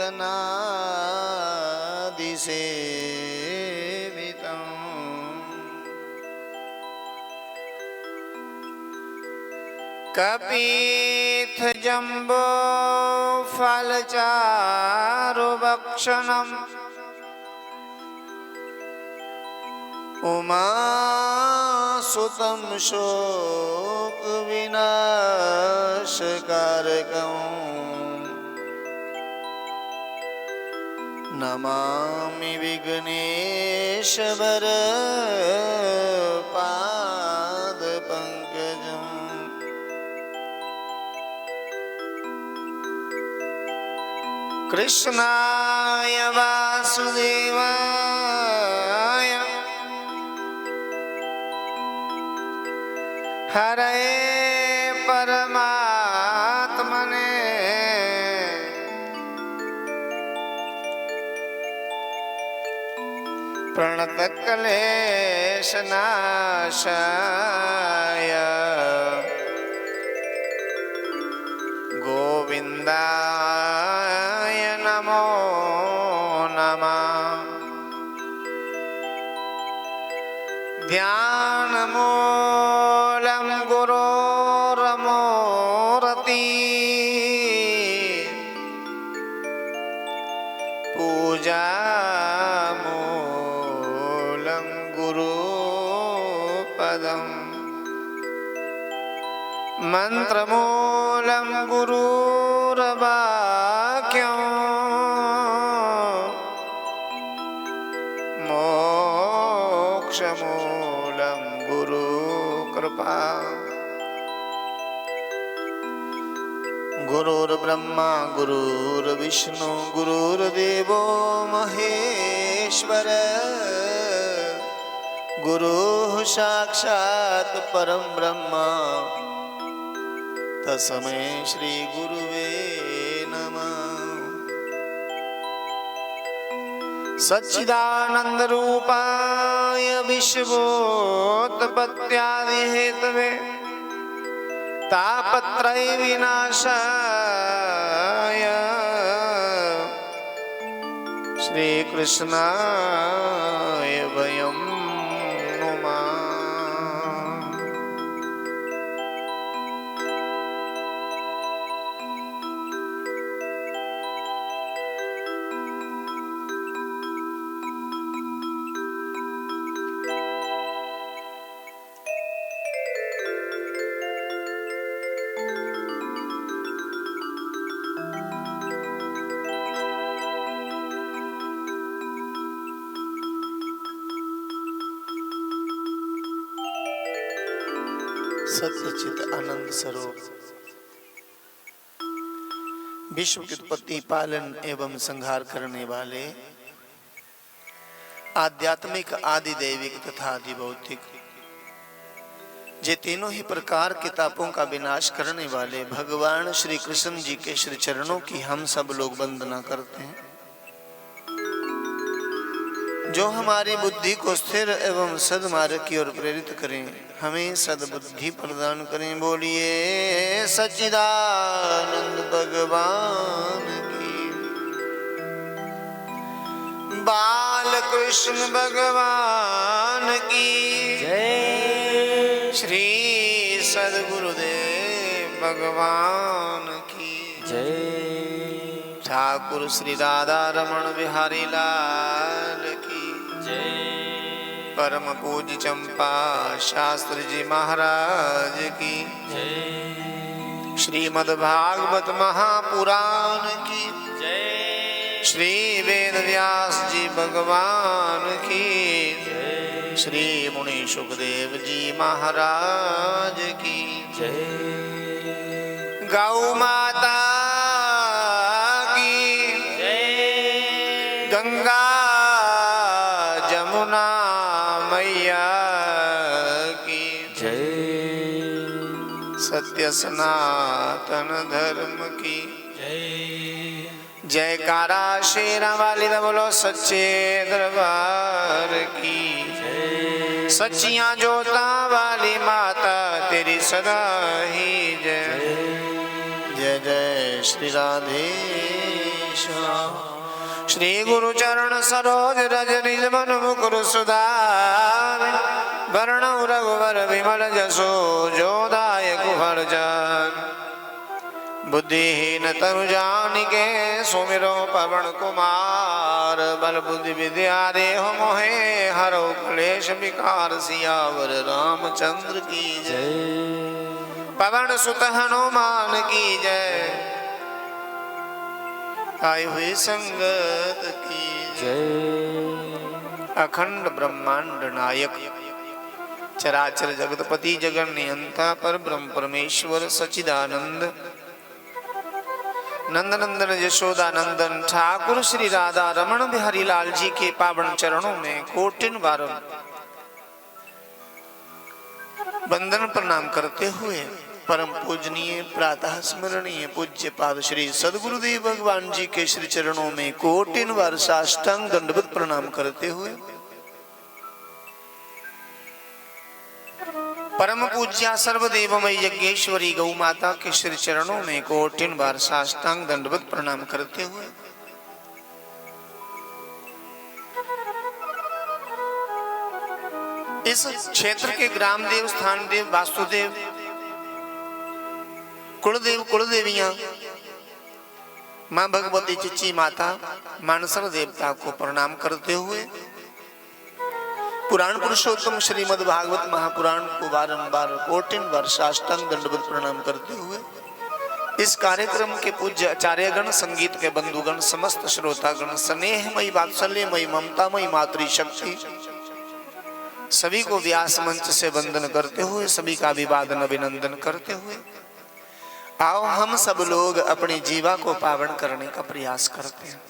गणादिसेवितं कपीथ जम्बो फलचारुभक्षणम् उमासुतं शोकविनाशकारकम् नमामि विघ्नेश्वरपादपङ्कजम् कृष्णाय वासुदेवाय हरे परमात्मने प्रणतक्लेशनाशाय गोविन्दाय नमो नमः। ध्यानमूलं गुरोरमोरति पूजामूलं गुरुपदम् मन्त्रमूलं गुरुर्वाक्यम् मोक्षमूलं गुरुकृपा गुरुर्ब्रह्मा गुरुर्विष्णु गुरुर्देवो महेश्वर गुरुः साक्षात् परं ब्रह्म तस्मै श्री गुरुवे नमः। सच्चिदानंद रूपाय विश्वोत्पत्त्यादिहेतवे तापत्रय विनाशाय श्री कृष्णाय वयं नुमः। सच्चित आनंद स्वरूप विश्व की उत्पत्ति पालन एवं संहार करने वाले आध्यात्मिक आदि दैविक तथा आदि भौतिक जे तीनों ही प्रकार के तापों का विनाश करने वाले भगवान श्री कृष्ण जी के श्री चरणों की हम सब लोग वंदना करते हैं, जो हमारी बुद्धि को स्थिर एवं सद्मार्ग की ओर प्रेरित करें, हमें सद्बुद्धि प्रदान करें। बोलिए सच्चिदानंद भगवान की, बाल कृष्ण भगवान की जय, श्री सद्गुरुदेव भगवान की जय, ठाकुर श्री राधा रमण बिहारी लाल की जय, परम पूज्य चंपा शास्त्री जी महाराज की जय, श्रीमद् भागवत महापुराण की जय, श्री वेद व्यास जी भगवान की जय, श्री मुनि सुखदेव जी महाराज की जय, गौ माता की जय, गंगा जमुना मैया की जय, सत्य सनातन धर्म की जय, जयकारा शेरा वाली दा बोलो सच्चे दरबार की जय, सच्चियां जोता वाली माता तेरी सदा ही जय। जय जय श्री राधे श्याम। श्री गुरु चरण सरोज रज निज मन मुकुर सुधार, वरणौ रघुवर विमल जसो जो दायक फलचारि। बुद्धिहीन तनु जानिके सुमिरो पवन कुमार, बल बुद्धि विद्या देहु मोहे हरौ क्लेश विकार। सियावर रामचंद्र की जय, पवन सुत हनुमान की जय, आई हुई संगत की जय। अखंड ब्रह्मांड नायक चराचर जगतपति जगन नियंता पर ब्रह्म परमेश्वर सचिदानंद नंदनंदन यशोदा नंदन ठाकुर श्री राधा रमण बिहारी लाल जी के पावन चरणों में कोटिन बार वंदन प्रणाम करते हुए परम पूजनीय प्रातः स्मरणीय पूज्य पाद श्री सद्गुरुदेव भगवान जी के श्री चरणों में कोटिन बार साष्टांग दंडवत प्रणाम करते हुए परम पूज्या सर्वदेवमय यज्ञेश्वरी गौ माता के श्री चरणों में कोटिन बार साष्टांग दंडवत प्रणाम करते हुए इस क्षेत्र के ग्राम देव, स्थान देव, वास्तुदेव, कुलदेव, कुलदेवियां, मां भगवती चिच्ची माता, मानसर देवता को प्रणाम करते हुए पुराण पुरुषोत्तम श्रीमद् भागवत महापुराण को बारंबार कोटिन बार साष्टांग दंडवत प्रणाम करते हुए इस कार्यक्रम के पूज्य आचार्यगण, संगीत के बंधुगण, समस्त श्रोतागण, स्नेहमयी वात्सल्यमयी ममतामयी मातृशक्ति सभी को व्यास मंच से वंदन करते हुए, सभी का अभिवादन अभिनंदन करते हुए आओ हम सब लोग अपनी जीवा को पावन करने का प्रयास करते हैं।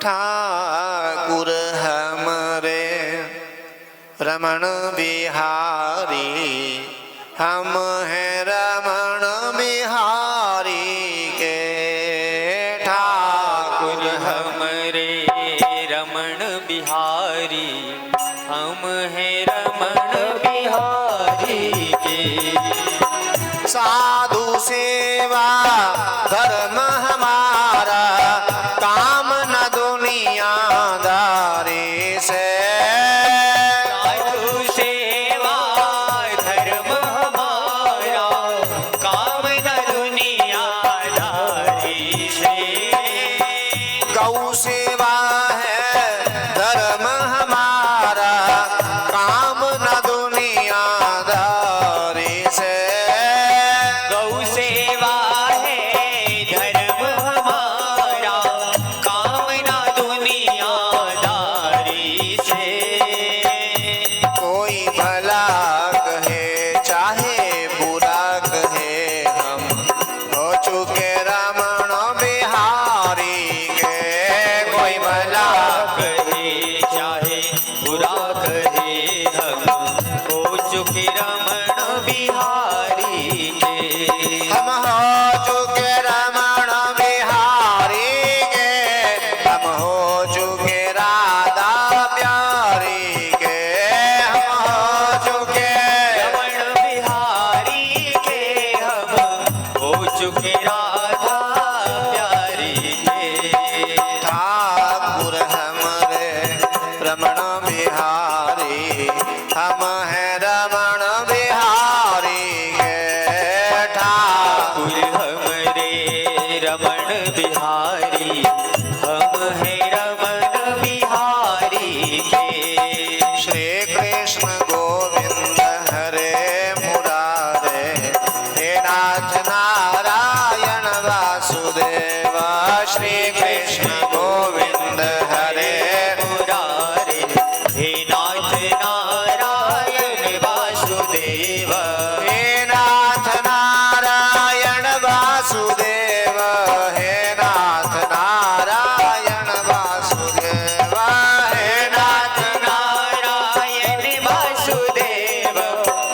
ठाकुर हमरे रमण बिहारी, हम हैं रमण बिहारी के। ठाकुर हमरे रमण बिहारी, हम हैं रमण बिहारी के। साधु सेवा धर्म हमारा, काम न दुनियादारी से। साधु सेवा धर्म हमारा, काम न दुनियादारी से। गौ सेवा है धर्म हमारा, काम न दुनियादारी से। गौ सेवा है धर्म हमारा, काम न दुनियादारी से। कोई भला कहे चाहे बुरा कहे, हम हो चुके रमण बिहारी के। कोई भला कहे चाहे बुरा कहे, हम हो चुके रमण बिहारी के। हम हो चुके रमण बिहारी के, हम हो चुके राधा प्यारी के। हम हो चुके रमण बिहारी के, हम हो चुके राधा प्यारी के। ठाकुर हमरे रमण बिहारी, हम हैं रमण बिहारी के। ठाकुर ठाकुर हमरे रमण बिहारी, हम हैं रमण बिहारी के। श्री कृष्ण गोविंद हरे मुरारे, हे नाथ नारायण वासुदेव। श्री कृष्ण गोविंद हरे मुरारे, हे नाथ नारायण वासुदेव। हे नाथ नारायण वासुदेव, हे नाथ नारायण वासुदेव। हे नाथ नारायण वासुदेव,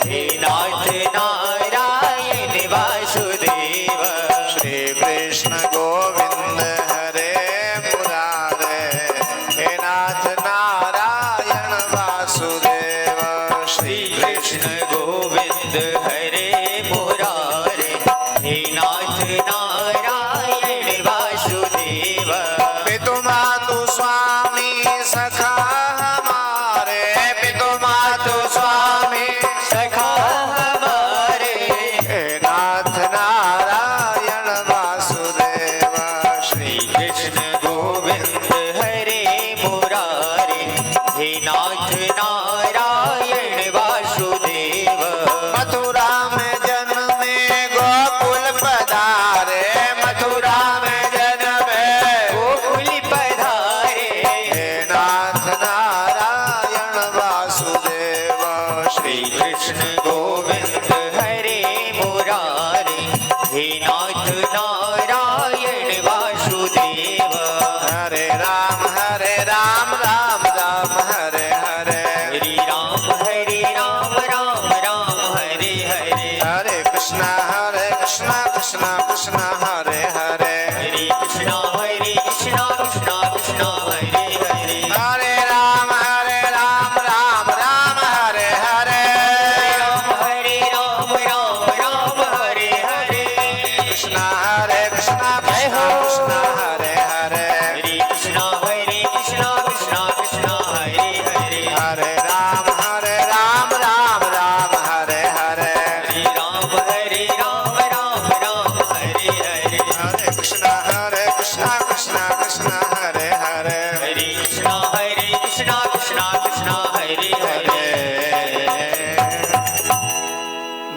हे नाथ नारायण वासुदेव। श्री कृष्ण गोविंद हरे मुरारे, हे नाथ नारायण वासुदेव। श्री कृष्ण गोविंद हरे मुरारे, हे नाथ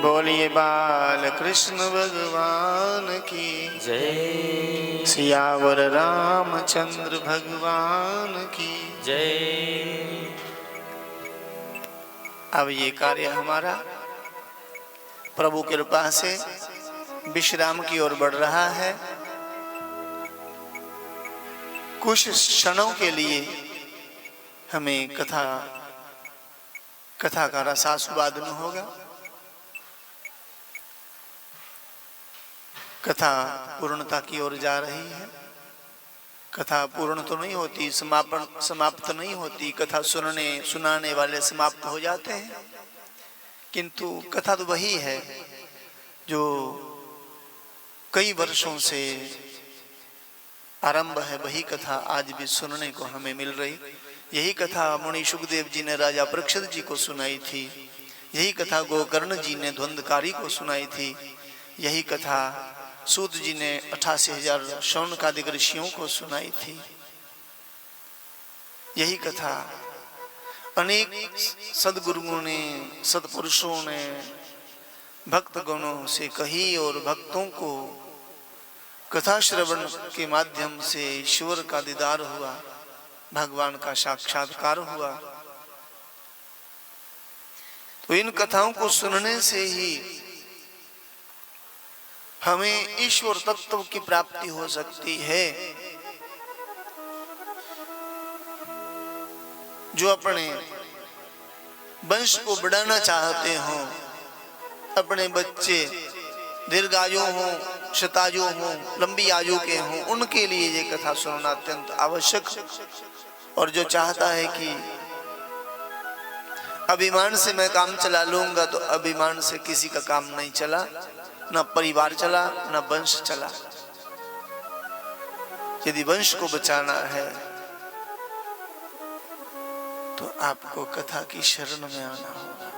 बोलिए बाल कृष्ण भगवान की जय सियावर रामचंद्र भगवान की जय। अब ये कार्य हमारा प्रभु की कृपा से विश्राम की ओर बढ़ रहा है। कुछ क्षणों के लिए हमें कथा का रसास्वादन होगा। कथा पूर्णता की ओर जा रही है। कथा पूर्ण तो नहीं होती, समाप्त नहीं होती। कथा सुनाने वाले समाप्त हो जाते हैं, किंतु कथा तो वही है जो कई वर्षों से आरंभ है। वही कथा आज भी सुनने को हमें मिल रही। यही कथा मुनि सुखदेव जी ने राजा परीक्षित जी को सुनाई थी। यही कथा गोकर्ण जी ने द्वंद्वकारी को सुनाई थी। यही कथा सूत जी ने 88,000 शौनकादिक ऋषियों को सुनाई थी। यही कथा अनेक सदगुरुओं ने, सदपुरुषों ने भक्त गणों से कही और भक्तों को कथा श्रवण के माध्यम से ईश्वर का दीदार हुआ, भगवान का साक्षात्कार हुआ। तो इन कथाओं को सुनने से ही हमें ईश्वर तत्व की प्राप्ति हो सकती है। जो अपने वंश को बढ़ाना चाहते हो, अपने बच्चे दीर्घायु हों, शतायु हों, लंबी आयु के हों, उनके लिए ये कथा सुनना अत्यंत आवश्यक। और जो चाहता है कि अभिमान से मैं काम चला लूंगा, तो अभिमान से किसी का काम नहीं चला, न परिवार चला, न वंश चला। यदि वंश को बचाना है तो आपको कथा की शरण में आना होगा।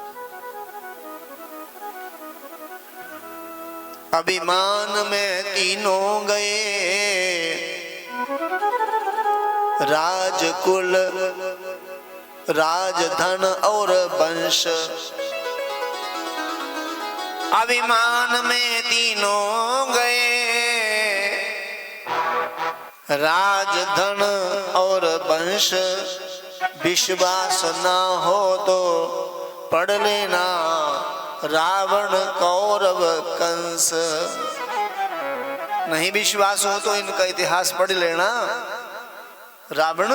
अभिमान में तीनों गए, राजकुल, राजधन और वंश। अभिमान में तीनों गए, राजधन और वंश। विश्वास ना हो तो पढ़ लेना रावण कौरव कंस। नहीं विश्वास हो तो इनका इतिहास पढ़ लेना, रावण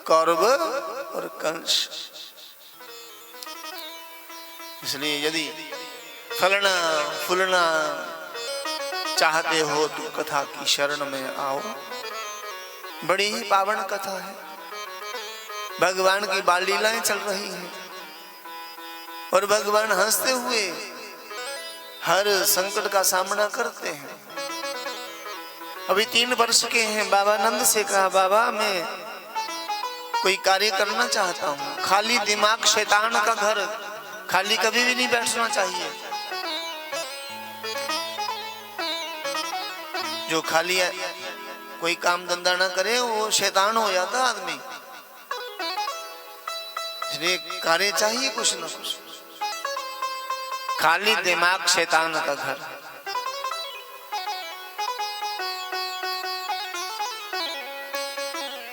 कौरव और कंस। इसलिए यदि फलना फूलना चाहते हो तो कथा की शरण में आओ। बड़ी ही पावन कथा है। भगवान की बाल लीलाएं चल रही हैं और भगवान हंसते हुए हर संकट का सामना करते हैं। अभी 3 वर्ष के हैं। बाबा नंद से कहा, बाबा मैं कोई कार्य करना चाहता हूँ। खाली दिमाग शैतान का घर, खाली कभी भी नहीं बैठना चाहिए। जो खाली कोई काम धंधा ना करे वो शैतान हो जाता आदमी। इसलिए कार्य चाहिए कुछ ना कुछ। खाली दिमाग शैतान का घर।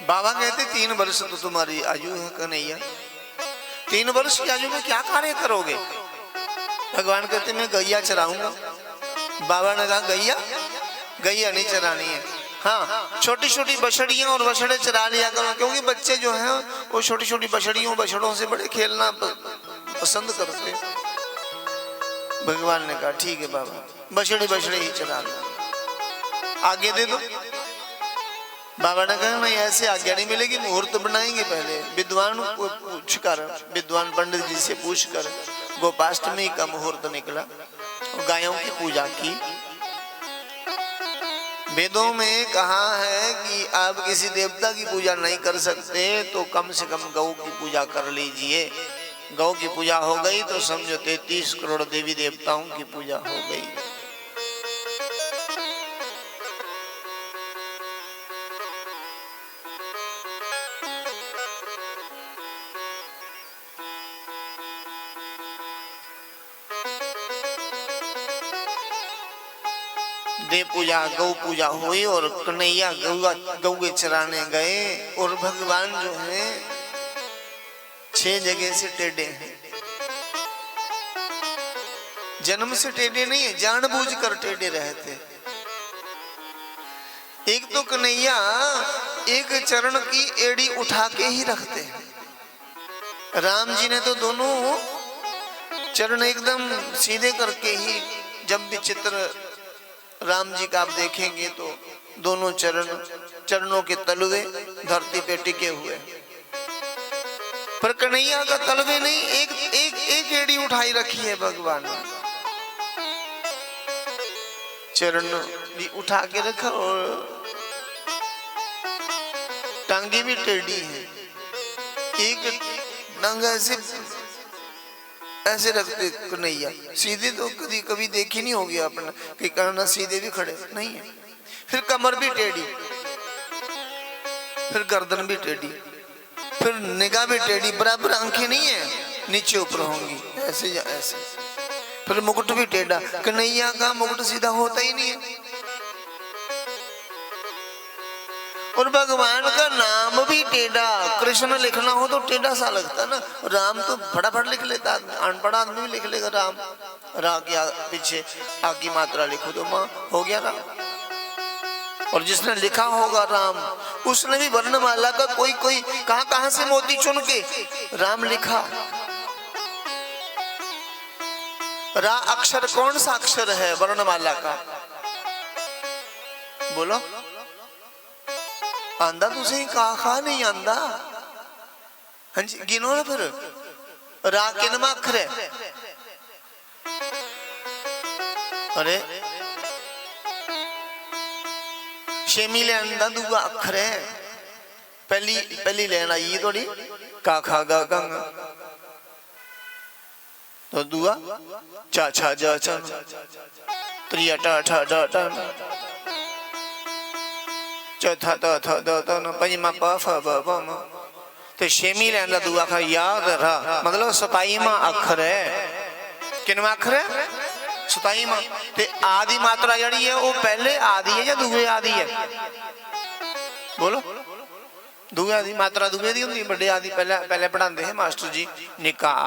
बाबा कहते 3 वर्ष तो तुम्हारी आयु है कन्हैया, 3 वर्ष की आयु में क्या कार्य करोगे? भगवान कहते मैं गैया चराऊंगा। बाबा ने कहा गैया नहीं चरानी है। हाँ, छोटी छोटी बछड़ियां और बछड़े चरा लिया करो, क्योंकि बच्चे जो हैं वो छोटी छोटी बछड़ियों बछड़ों से बड़े खेलना पसंद करते। भगवान ने कहा ठीक है बाबा, बछड़े ही चरा लो, आगे दे दो। बाबा ने कहा नहीं, ऐसे आज्ञा नहीं मिलेगी, मुहूर्त बनाएंगे पहले। विद्वान को पूछकर, विद्वान पंडित जी से पूछकर गोपाष्टमी का मुहूर्त निकला, गायों की पूजा की। वेदों में कहा है कि आप किसी देवता की पूजा नहीं कर सकते तो कम से कम गौ की पूजा कर लीजिए। गौ की पूजा हो गई तो समझो 33 करोड़ देवी देवताओं की पूजा हो गई। देव पूजा गौ पूजा हुई और कन्हैया गौ चराने गए और भगवान जो है 6 जगह से टेढ़े हैं। जन्म से टेढ़े नहीं है, जानबूझकर टेढ़े रहते। एक तो कन्हैया एक चरण की एड़ी उठा के ही रखते हैं। राम जी ने तो दोनों चरण एकदम सीधे करके ही, जब भी चित्र राम जी का आप देखेंगे तो दोनों चरणों के तलवे धरती पे टिके हुए, पर कन्हैया का तलवे नहीं, एक एड़ी उठाई रखी है भगवान ने। चरण भी उठा के रखा और टांगे भी टेढ़ी है। एक टांग ऐसे रखते कन्हैया, सीधे तो कभी कभी देखी नहीं होगी आपने कि करना सीधे भी खड़े नहीं है। फिर कमर भी टेढ़ी, फिर गर्दन भी टेढ़ी, फिर निगाह भी टेढ़ी, बराबर आंखें नहीं है, नीचे ऊपर होंगी ऐसे या ऐसे। फिर मुकुट भी टेढ़ा, कन्हैया का मुकुट सीधा होता ही नहीं है। और भगवान का नाम भी टेढ़ा, कृष्ण लिखना हो तो टेढ़ा सा लगता ना। राम तो फटाफट लिख लेता आदमी, अनपढ़ आदमी भी लिख लेगा राम। रा के पीछे आ की मात्रा लिखो तो माँ हो गया राम। और जिसने लिखा होगा राम, उसने भी वर्णमाला का कोई कहां से मोती चुन के राम लिखा। रा अक्षर कौन सा अक्षर है वर्णमाला का? बोलो। आंदा तुझे कहा नहीं आंदा? हाँ जी गिनो ना फिर। रा किनमा अक्षर है? अरे छेमी लैन दा दूआ अक्षर है। पहली लैन आई थोड़ी का खा गा गंग, तो दूआ चा छा जा चा, त्रिया टा ठा डा टा, चौथा ता था दा ता ना, पंजमा पा फा बा बा मा। तो छेमी लैन दा दूआ अक्षर याद रहा, मतलब 27वां अक्षर है। किनवा अक्षर है? 27वां। ते आदि मात्रा जड़ी है वो पहले आदि है या दूसरे आदि है? बोलो। दूसरे आदि मात्रा दूसरे दी होंदी, बड़े आदि पहले पढ़ाते हैं मास्टर जी। निका आ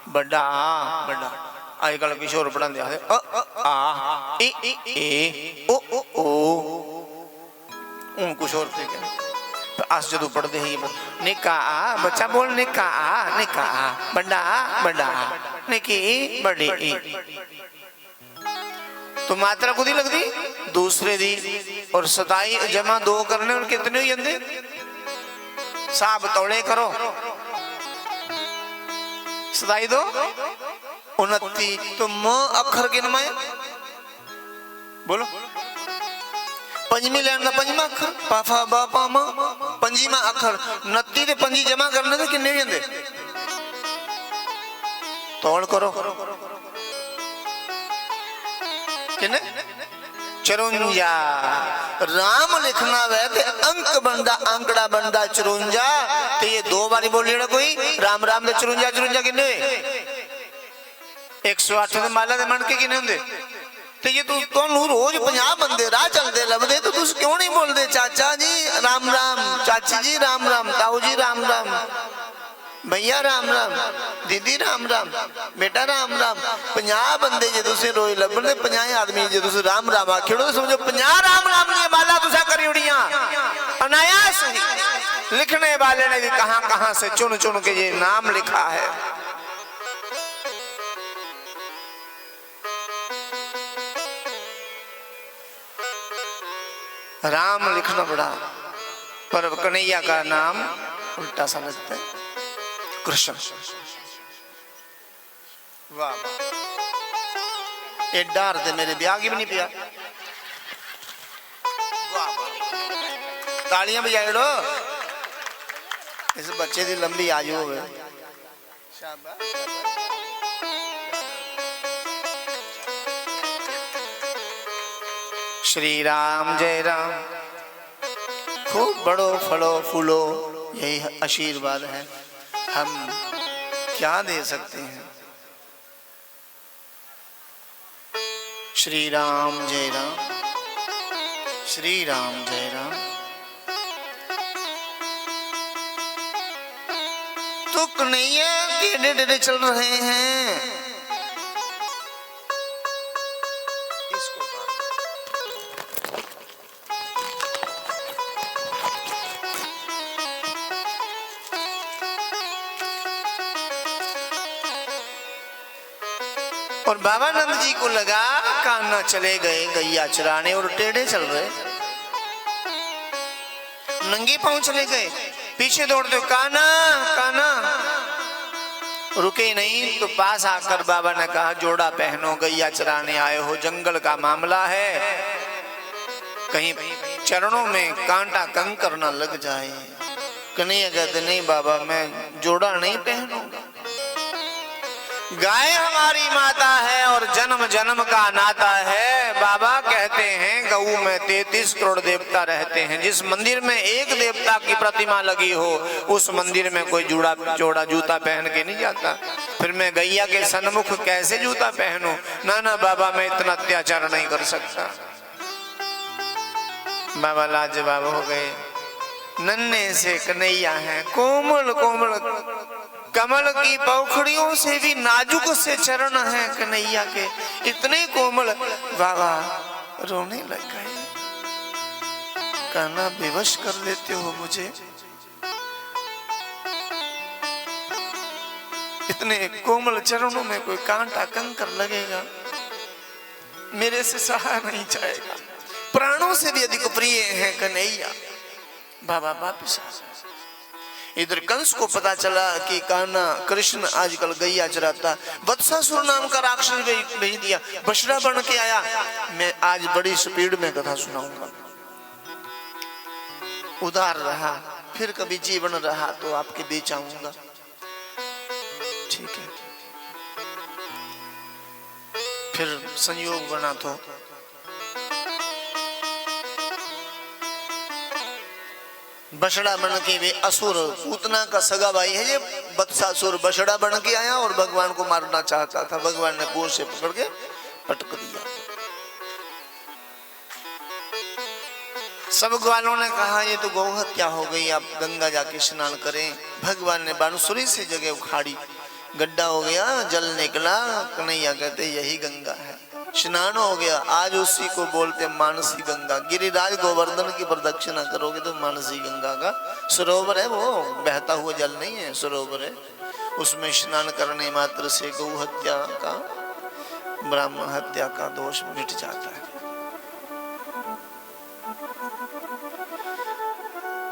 बड़ा आ बड़ा। आजकल किश होर पढ़ाते हैं आ ए ए ओ ओ ओ, हूं कुछ होर अस जो पढ़ते हैं निका आ, बच्चा बोल निका आ बड़ा निकी बड़ी। तो मात्रा खुद ही लगती दूसरे दी। और 27 जमा 2 करने और कितने हो जाते? साब तौले करो। 27 2 29। तो म अक्षर कितना है? बोलो। पंजमी लैन का पंजमा अक्षर पा फा बा पा मा, पंजीमा अक्षर 29 ते 25 जमा करने तो किन्ने हो जाते? तौल करो। किन्ने? 54। राम लिखना वै ते अंक बनता, आंकड़ा बनता 54। तो ये 2 बारी बोली कोई राम राम दे 54 किन्ने? 108 दे माला दे मन के किन्ने होंदे? तो ये तुम रोज 50 बंदे राह चलते लभदे तो तुम क्यों नहीं बोलते चाचा जी राम राम, चाची जी राम राम, ताऊ जी राम राम, भैया राम राम, दीदी राम राम, बेटा राम राम। 50 बंदे जो तुम रोज लभदे, 50 आदमी जो तुम राम राम आखियो तो समझो 50 राम राम ने माला तुसा करी उड़िया अनायास। लिखने वाले ने भी कहां से चुन चुन के ये नाम लिखा है। राम लिखना बड़ा, पर कन्हैया का नाम उल्टा सा लगता है कृष्ण। वाह ये डार दे मेरे ब्याह की भी नहीं पिया। तालियां बजाएड़ो इस बच्चे की लंबी आयु हो। श्री राम जय राम। खूब बड़ो फलो फूलो यही आशीर्वाद है, हम क्या दे सकते हैं। श्री राम जय राम, श्री राम जय राम। तो कन्हैया टेढ़े टेढ़े चल रहे हैं, इसको और बाबा नंद जी को लगा कान्हा चले गए गैया चराने और टेढ़े चल रहे, नंगे पांव चले गए, पीछे दौड़ते हो कान्हा कान्हा, रुके नहीं। तो पास आकर बाबा ने कहा जोड़ा पहनो, गैया चराने आए हो, जंगल का मामला है, कहीं चरणों में कांटा कंकर न लग जाए। कन्हैया कहते नहीं बाबा मैं जोड़ा नहीं पहनूंगा, गाय हमारी माता है और जन्म जन्म का नाता है। बाबा कहते हैं गऊ में 33 करोड़ देवता रहते हैं, जिस मंदिर में एक देवता की प्रतिमा लगी हो उस मंदिर में कोई जोड़ा जूता पहन के नहीं जाता। फिर मैं गैया के सन्मुख कैसे जूता पहनूं? ना ना बाबा मैं इतना अत्याचार नहीं कर सकता। बाबा लाजवाब हो गए, नन्हे से कन्हैया है, कोमल कोमल कमल की पौखड़ियों से भी नाजुक से चरण है कन्हैया के, इतने कोमल। बाबा रोने लग गए, कान्हा बेवश कर देते हो मुझे, इतने कोमल चरणों में कोई कांटा कंकर लगेगा, मेरे से सहा नहीं जाएगा, प्राणों से भी अधिक प्रिय है कन्हैया। बाबा वापिस आ गए। इधर कंस को पता चला कि कान्हा कृष्ण आजकल गैया चराता, वत्सासुर नाम का राक्षस भेज दिया, बछड़ा बन के आया। मैं आज बड़ी स्पीड में कथा सुनाऊंगा, उदार रहा, फिर कभी जीवन रहा तो आपके बीच आऊंगा, ठीक है? फिर संयोग बना तो बछड़ा बन के वे असुर, पूतना का सगा भाई है ये वत्सासुर, बछड़ा बन के आया और भगवान को मारना चाहता था। भगवान ने पूंछ से पकड़ के पटक दिया। सब ग्वालों ने कहा ये तो गौ हत्या हो गई, आप गंगा जाके स्नान करें। भगवान ने बांसुरी से जगह उखाड़ी, गड्ढा हो गया, जल निकला। कन्हैया कहते यही गंगा है, स्नान हो गया। आज उसी को बोलते मानसी गंगा। गिरिराज गोवर्धन की प्रदक्षिणा करोगे तो मानसी गंगा का सरोवर है, वो बहता हुआ जल नहीं है, सरोवर है। उसमें स्नान करने मात्र से गौ हत्या का, ब्राह्मण हत्या का दोष मिट जाता है।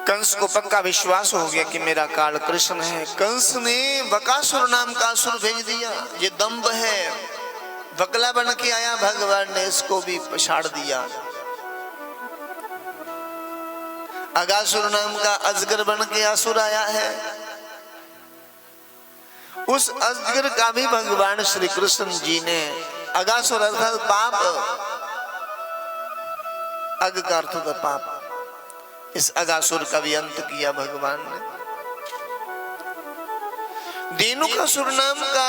कंस को पक्का विश्वास हो गया कि मेरा काल कृष्ण है। कंस ने बकासुर नाम का असुर भेज दिया, ये दंभ है, बकला बन के आया। भगवान ने इसको भी पछाड़ दिया। अगासुर नाम का अजगर बन के असुर आया है, उस अजगर का भी भगवान श्री कृष्ण जी ने, अगासुर अर्थात पाप, अग का अर्थ होता पाप, इस अगासुर का भी अंत किया भगवान ने। धेनुकासुर नाम का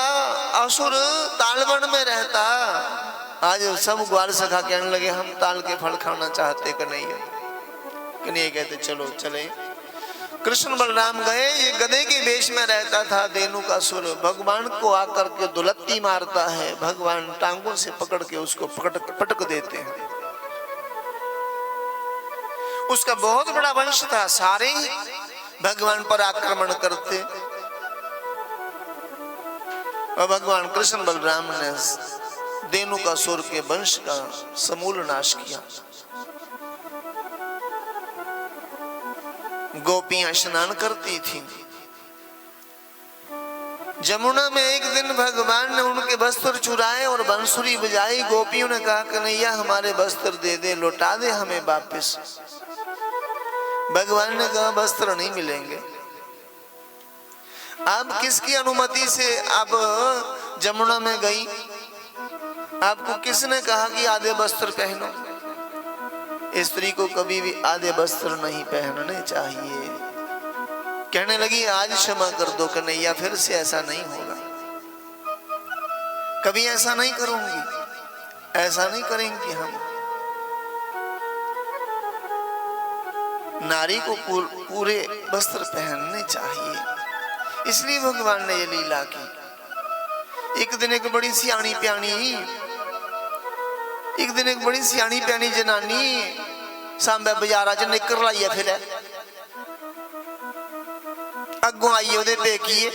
असुर तालवन में रहता। आज सब ग्वाल सखा कहने लगे हम ताल के फल खाना चाहते कन्हैया। कन्हैया कहते चलो चले। कृष्ण बलराम गए, ये गधे के वेश में रहता था धेनुकासुर। भगवान को आकर के दुलत्ती मारता है, भगवान टांगों से पकड़ के उसको पटक देते हैं। उसका बहुत बड़ा वंश था, सारे ही भगवान पर आक्रमण करते। और भगवान कृष्ण बलराम ने धेनुकासुर के वंश का समूल नाश किया। गोपियां स्नान करती थी जमुना में। एक दिन भगवान ने उनके वस्त्र चुराए और बंसुरी बजाई। गोपियों ने कहा कन्हैया हमारे वस्त्र दे दे, लौटा दे हमें वापिस। भगवान ने कहा वस्त्र नहीं मिलेंगे। आप किसकी अनुमति से आप जमुना में गई? आपको किसने कहा कि आधे वस्त्र पहनो? स्त्री को कभी भी आधे वस्त्र नहीं पहनने चाहिए। कहने लगी आज क्षमा कर दो कन्हैया, फिर से ऐसा नहीं होगा, कभी ऐसा नहीं करूंगी। ऐसा नहीं करेंगे हम। नारी को पूरे वस्त्र पहनने चाहिए, इसलिए भगवान ने ये लीला की। एक दिन एक बड़ी सियाणी प्यानी जनानी सांबे बाजारा च निकर लाइए फिर अगों आई ओदे पेकीए,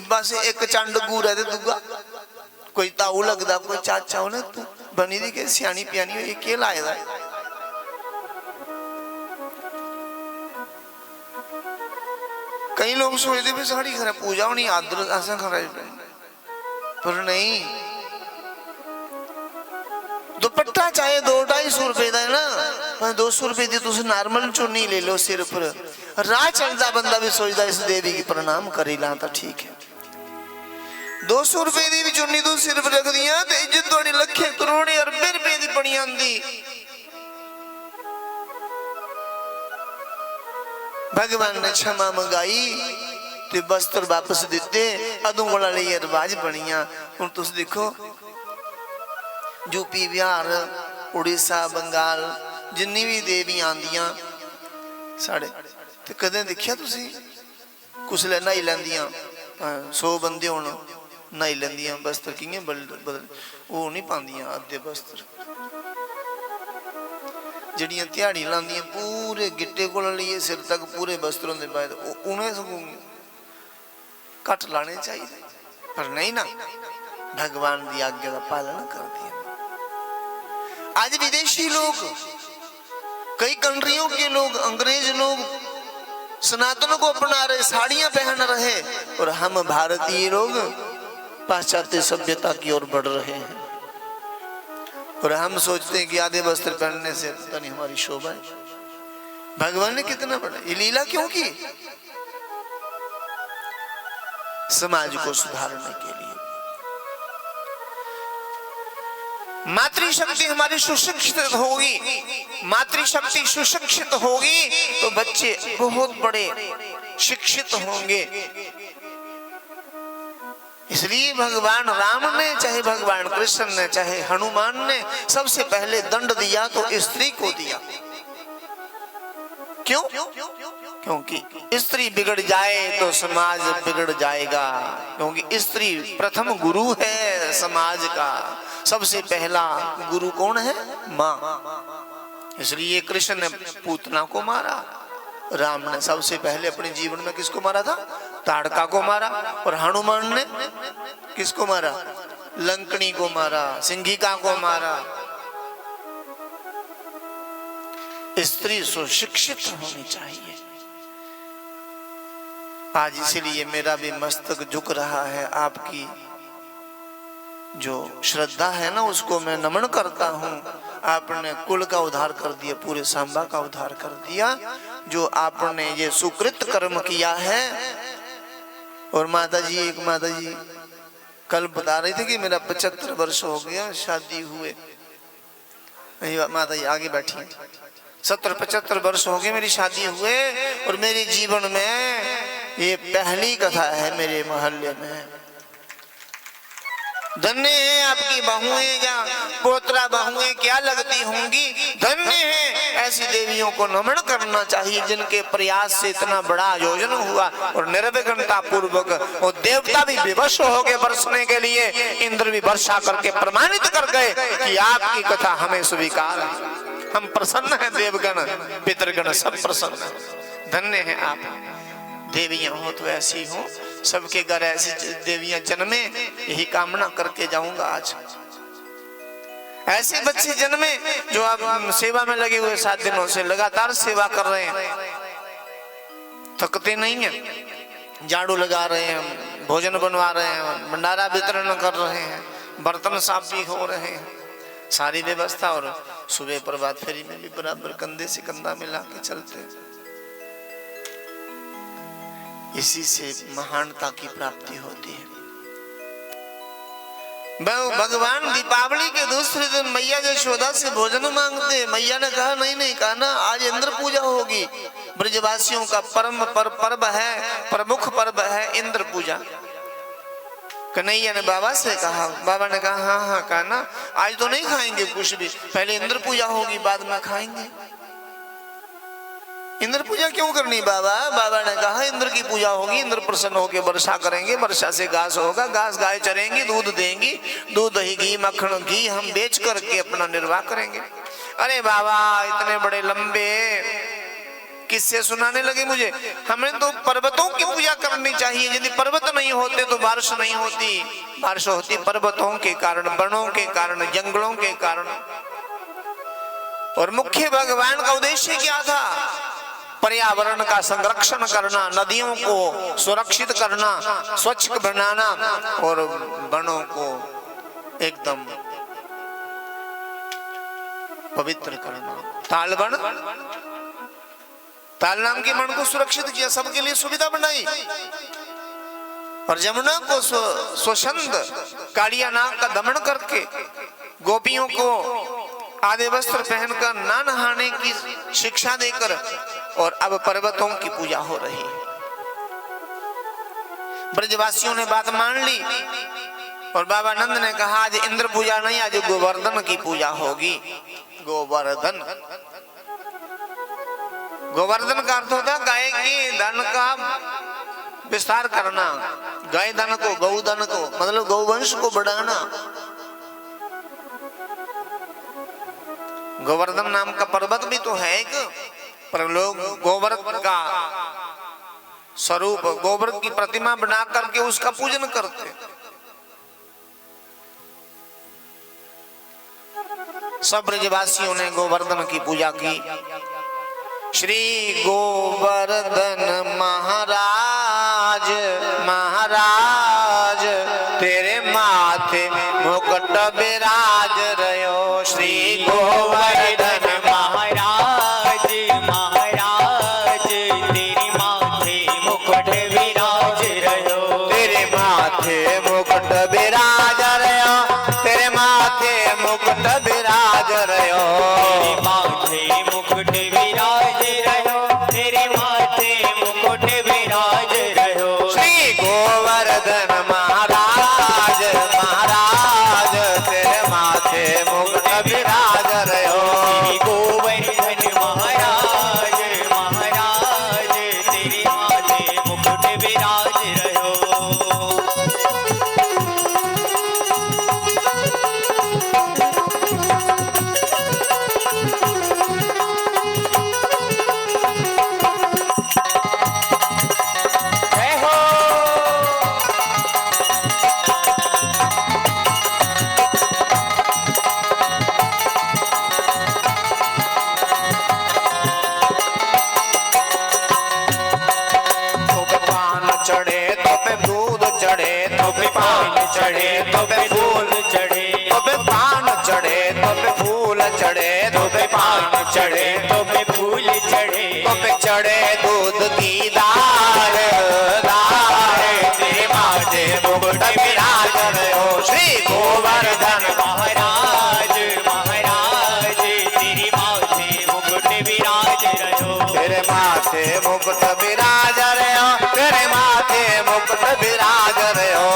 बस एक चंड गूर ते दूगा कोई ताऊ लगदा कोई चाचा होने तू बनी दी के सियाणी प्यानी होई के लाए दा। कई लोग सोचते भी साड़ी खरा पूजा होनी आदर असा खरा, पर नहीं। दुपट्टा चाहे 200-250 रुपए का है ना, पर 200 रुपए की तुम नॉर्मल चुन्नी ले लो सिर पर, राह चलता बंदा भी सोचता इस देवी की प्रणाम करी ला तो ठीक है। 200 रुपए की भी चुन्नी तू सिर पर रख दिया तो इज्जत थोड़ी लखे करोड़े अरबे रुपए की बनी आंदी। भगवान ने क्षमा मंगाई ते वस्त्र वापस दिते, अदों कोला लिए रिवाज बनिया। हुण तुस देखो यूपी बिहार उड़ीसा बंगाल जिन्नी भी देवियां आंदियां साढ़े ते कदें देखिया तुसी कुसले नहाई लैंदियां 100 बंदे होण नहाई लैंदियां वस्त्र कियां बदल वो नहीं पांदियां अद्धे वस्त्र। जड़ियां ध्याड़ी लांदियां पूरे गिट्टे को लिए सिर तक पूरे वस्त्रों के बाद उन्हें सगों घट लाने चाहिए, पर नहीं ना, भगवान की आज्ञा का पालन कर दिया। आज विदेशी लोग, कई कंट्रियों के लोग, अंग्रेज लोग सनातन को अपना रहे, साड़ियां पहन रहे, और हम भारतीय लोग पाश्चात्य सभ्यता की ओर बढ़ रहे हैं। और हम सोचते हैं कि आधे वस्त्र पहनने से पता नहीं हमारी शोभा है। भगवान ने कितना बड़ा ये लीला क्यों की? समाज को सुधारने के लिए। मातृशक्ति हमारी सुशिक्षित होगी, मातृशक्ति सुशिक्षित होगी तो बच्चे बहुत बड़े शिक्षित होंगे। इसलिए भगवान राम ने चाहे भगवान कृष्ण ने चाहे हनुमान ने सबसे पहले दंड दिया तो स्त्री को दिया। क्यों? क्योंकि स्त्री बिगड़ जाए तो समाज बिगड़ जाएगा, क्योंकि स्त्री प्रथम गुरु है समाज का। सबसे पहला गुरु कौन है? माँ। इसलिए कृष्ण ने पूतना को मारा, राम ने सबसे पहले अपने जीवन में किसको मारा था? ताड़का को मारा। और हनुमान ने किसको मारा? लंकनी को मारा, सिंघिका को मारा। स्त्री सुशिक्षित होनी चाहिए। आज इसीलिए मेरा भी मस्तक झुक रहा है, आपकी जो श्रद्धा है ना उसको मैं नमन करता हूँ। आपने कुल का उद्धार कर दिया, पूरे सांबा का उद्धार कर दिया, जो आपने ये सुकृत कर्म किया है। और माता जी, एक माता जी कल बता रही थी कि मेरा 75 वर्ष हो गया शादी हुए। माता जी आगे बैठी, 70-75 वर्ष हो गए मेरी शादी हुए, और मेरे जीवन में ये पहली कथा है मेरे मोहल्ले में। धन्य है आपकी बहुएं या पोतरा बहुएं क्या लगती होंगी, धन्य है। ऐसी देवियों को नमन करना चाहिए जिनके प्रयास से इतना बड़ा आयोजन हुआ और निर्विघ्नता पूर्वक। और देवता भी विवश हो गए बरसने के लिए, इंद्र भी वर्षा करके प्रमाणित कर गए कि आपकी कथा हमें स्वीकार है। हम प्रसन्न हैं, देवगण पितृगण सब प्रसन्न हैं। धन्य है आप। देवियां हो तो ऐसी हो, सबके घर ऐसी देवियां जन्मे, यही कामना करके जाऊंगा। आज ऐसे बच्चे जन्मे जो अब सेवा में लगे हुए 7 दिनों से लगातार सेवा कर रहे हैं, थकते नहीं हैं, झाड़ू लगा रहे हैं, भोजन बनवा रहे हैं, भंडारा वितरण कर रहे हैं, बर्तन साफ भी हो रहे हैं, सारी व्यवस्था। और सुबह प्रभात फेरी में भी बराबर कंधे से कंधा मिला के चलते हैं। इसी से महानता की प्राप्ति होती है। भगवान दीपावली के दूसरे दिन मैया यशोदा से भोजन मांगते, मैया ने कहा नहीं नहीं, कहा ना आज इंद्र पूजा होगी। ब्रजवासियों का परम पर्व है, प्रमुख पर्व है इंद्र पूजा। कन्हैया ने बाबा से कहा, बाबा ने कहा हाँ हाँ कहा ना, आज तो नहीं खाएंगे कुछ भी, पहले इंद्र पूजा होगी बाद में खाएंगे। इंद्र पूजा क्यों करनी बाबा? बाबा ने कहा इंद्र की पूजा होगी, इंद्र प्रसन्न होकर वर्षा करेंगे, वर्षा से घास होगा, घास गाय चरेंगी, दूध देंगी, दूध दही घी मक्खन घी हम बेच करके अपना निर्वाह करेंगे। अरे बाबा इतने बड़े लंबे किससे सुनाने लगे मुझे, हमें तो पर्वतों की पूजा करनी चाहिए, यदि पर्वत नहीं होते तो बारिश नहीं होती, बारिश होती पर्वतों के कारण, वनों के कारण, जंगलों के कारण। और मुख्य भगवान का उद्देश्य क्या था? पर्यावरण का संरक्षण करना, नदियों को सुरक्षित करना, स्वच्छ बनाना और वनों को एकदम पवित्र करना। तालवन, ताल नाम के वन को सुरक्षित किया, सबके लिए सुविधा बनाई। और जमुना को स्वच्छंद कालिया नाग का दमन करके गोपियों को आधे वस्त्र पहनकर ना नहाने की शिक्षा देकर, और अब पर्वतों की पूजा हो रही है। ब्रजवासियों ने बात मान ली और बाबा नंद ने कहा आज इंद्र पूजा नहीं, आज गोवर्धन की पूजा होगी। गोवर्धन, गोवर्धन का अर्थ होता है गाय के धन का विस्तार करना, गाय धन को, गौधन को, मतलब गौवंश को बढ़ाना। गोवर्धन नाम का पर्वत भी तो है एक, पर लोग गोबर का स्वरूप, गोबर की प्रतिमा बना करके उसका पूजन करते। सब ब्रजवासियों ने गोवर्धन की पूजा की। श्री गोवर्धन महाराज, महाराज तेरे माथे मुकुट विराज रहो। श्री गोवर्धन महाराज, महाराज तेरे माथे मुकुट विराज रहो, तेरे माथे मुकुट विराज रहो, तेरे माथे मुकुट विराज रहो, तेरे माथे मुकुट विराज रहो, तेरे माथे मुकुट विराज रहो। श्री गोवर्धन महाराज, महाराज तेरे माथे मुकुट विराज रहो। श्री गोवर्धन महाराज, महाराज तेरे माथे मुकुट विराज रहो। जय हो। तो पे पान चढ़े, तो पे दूध चढ़े, तो पे पान चढ़े, तो पे फूल चढ़े, तो पे पान चढ़े, तो पे फूल चढ़े, तो पे पान चढ़े, तो पे फूल चढ़े, तो पे चढ़े दूध की दार, दार तेरे माथे मुकुट विराज रहो। श्री गोवर्धन महाराज, महाराज तेरे माथे मुकुट विराज रहो, तेरे माथे मुकुट विराज रहो, तेरे माथे मुकुट विराज रहो।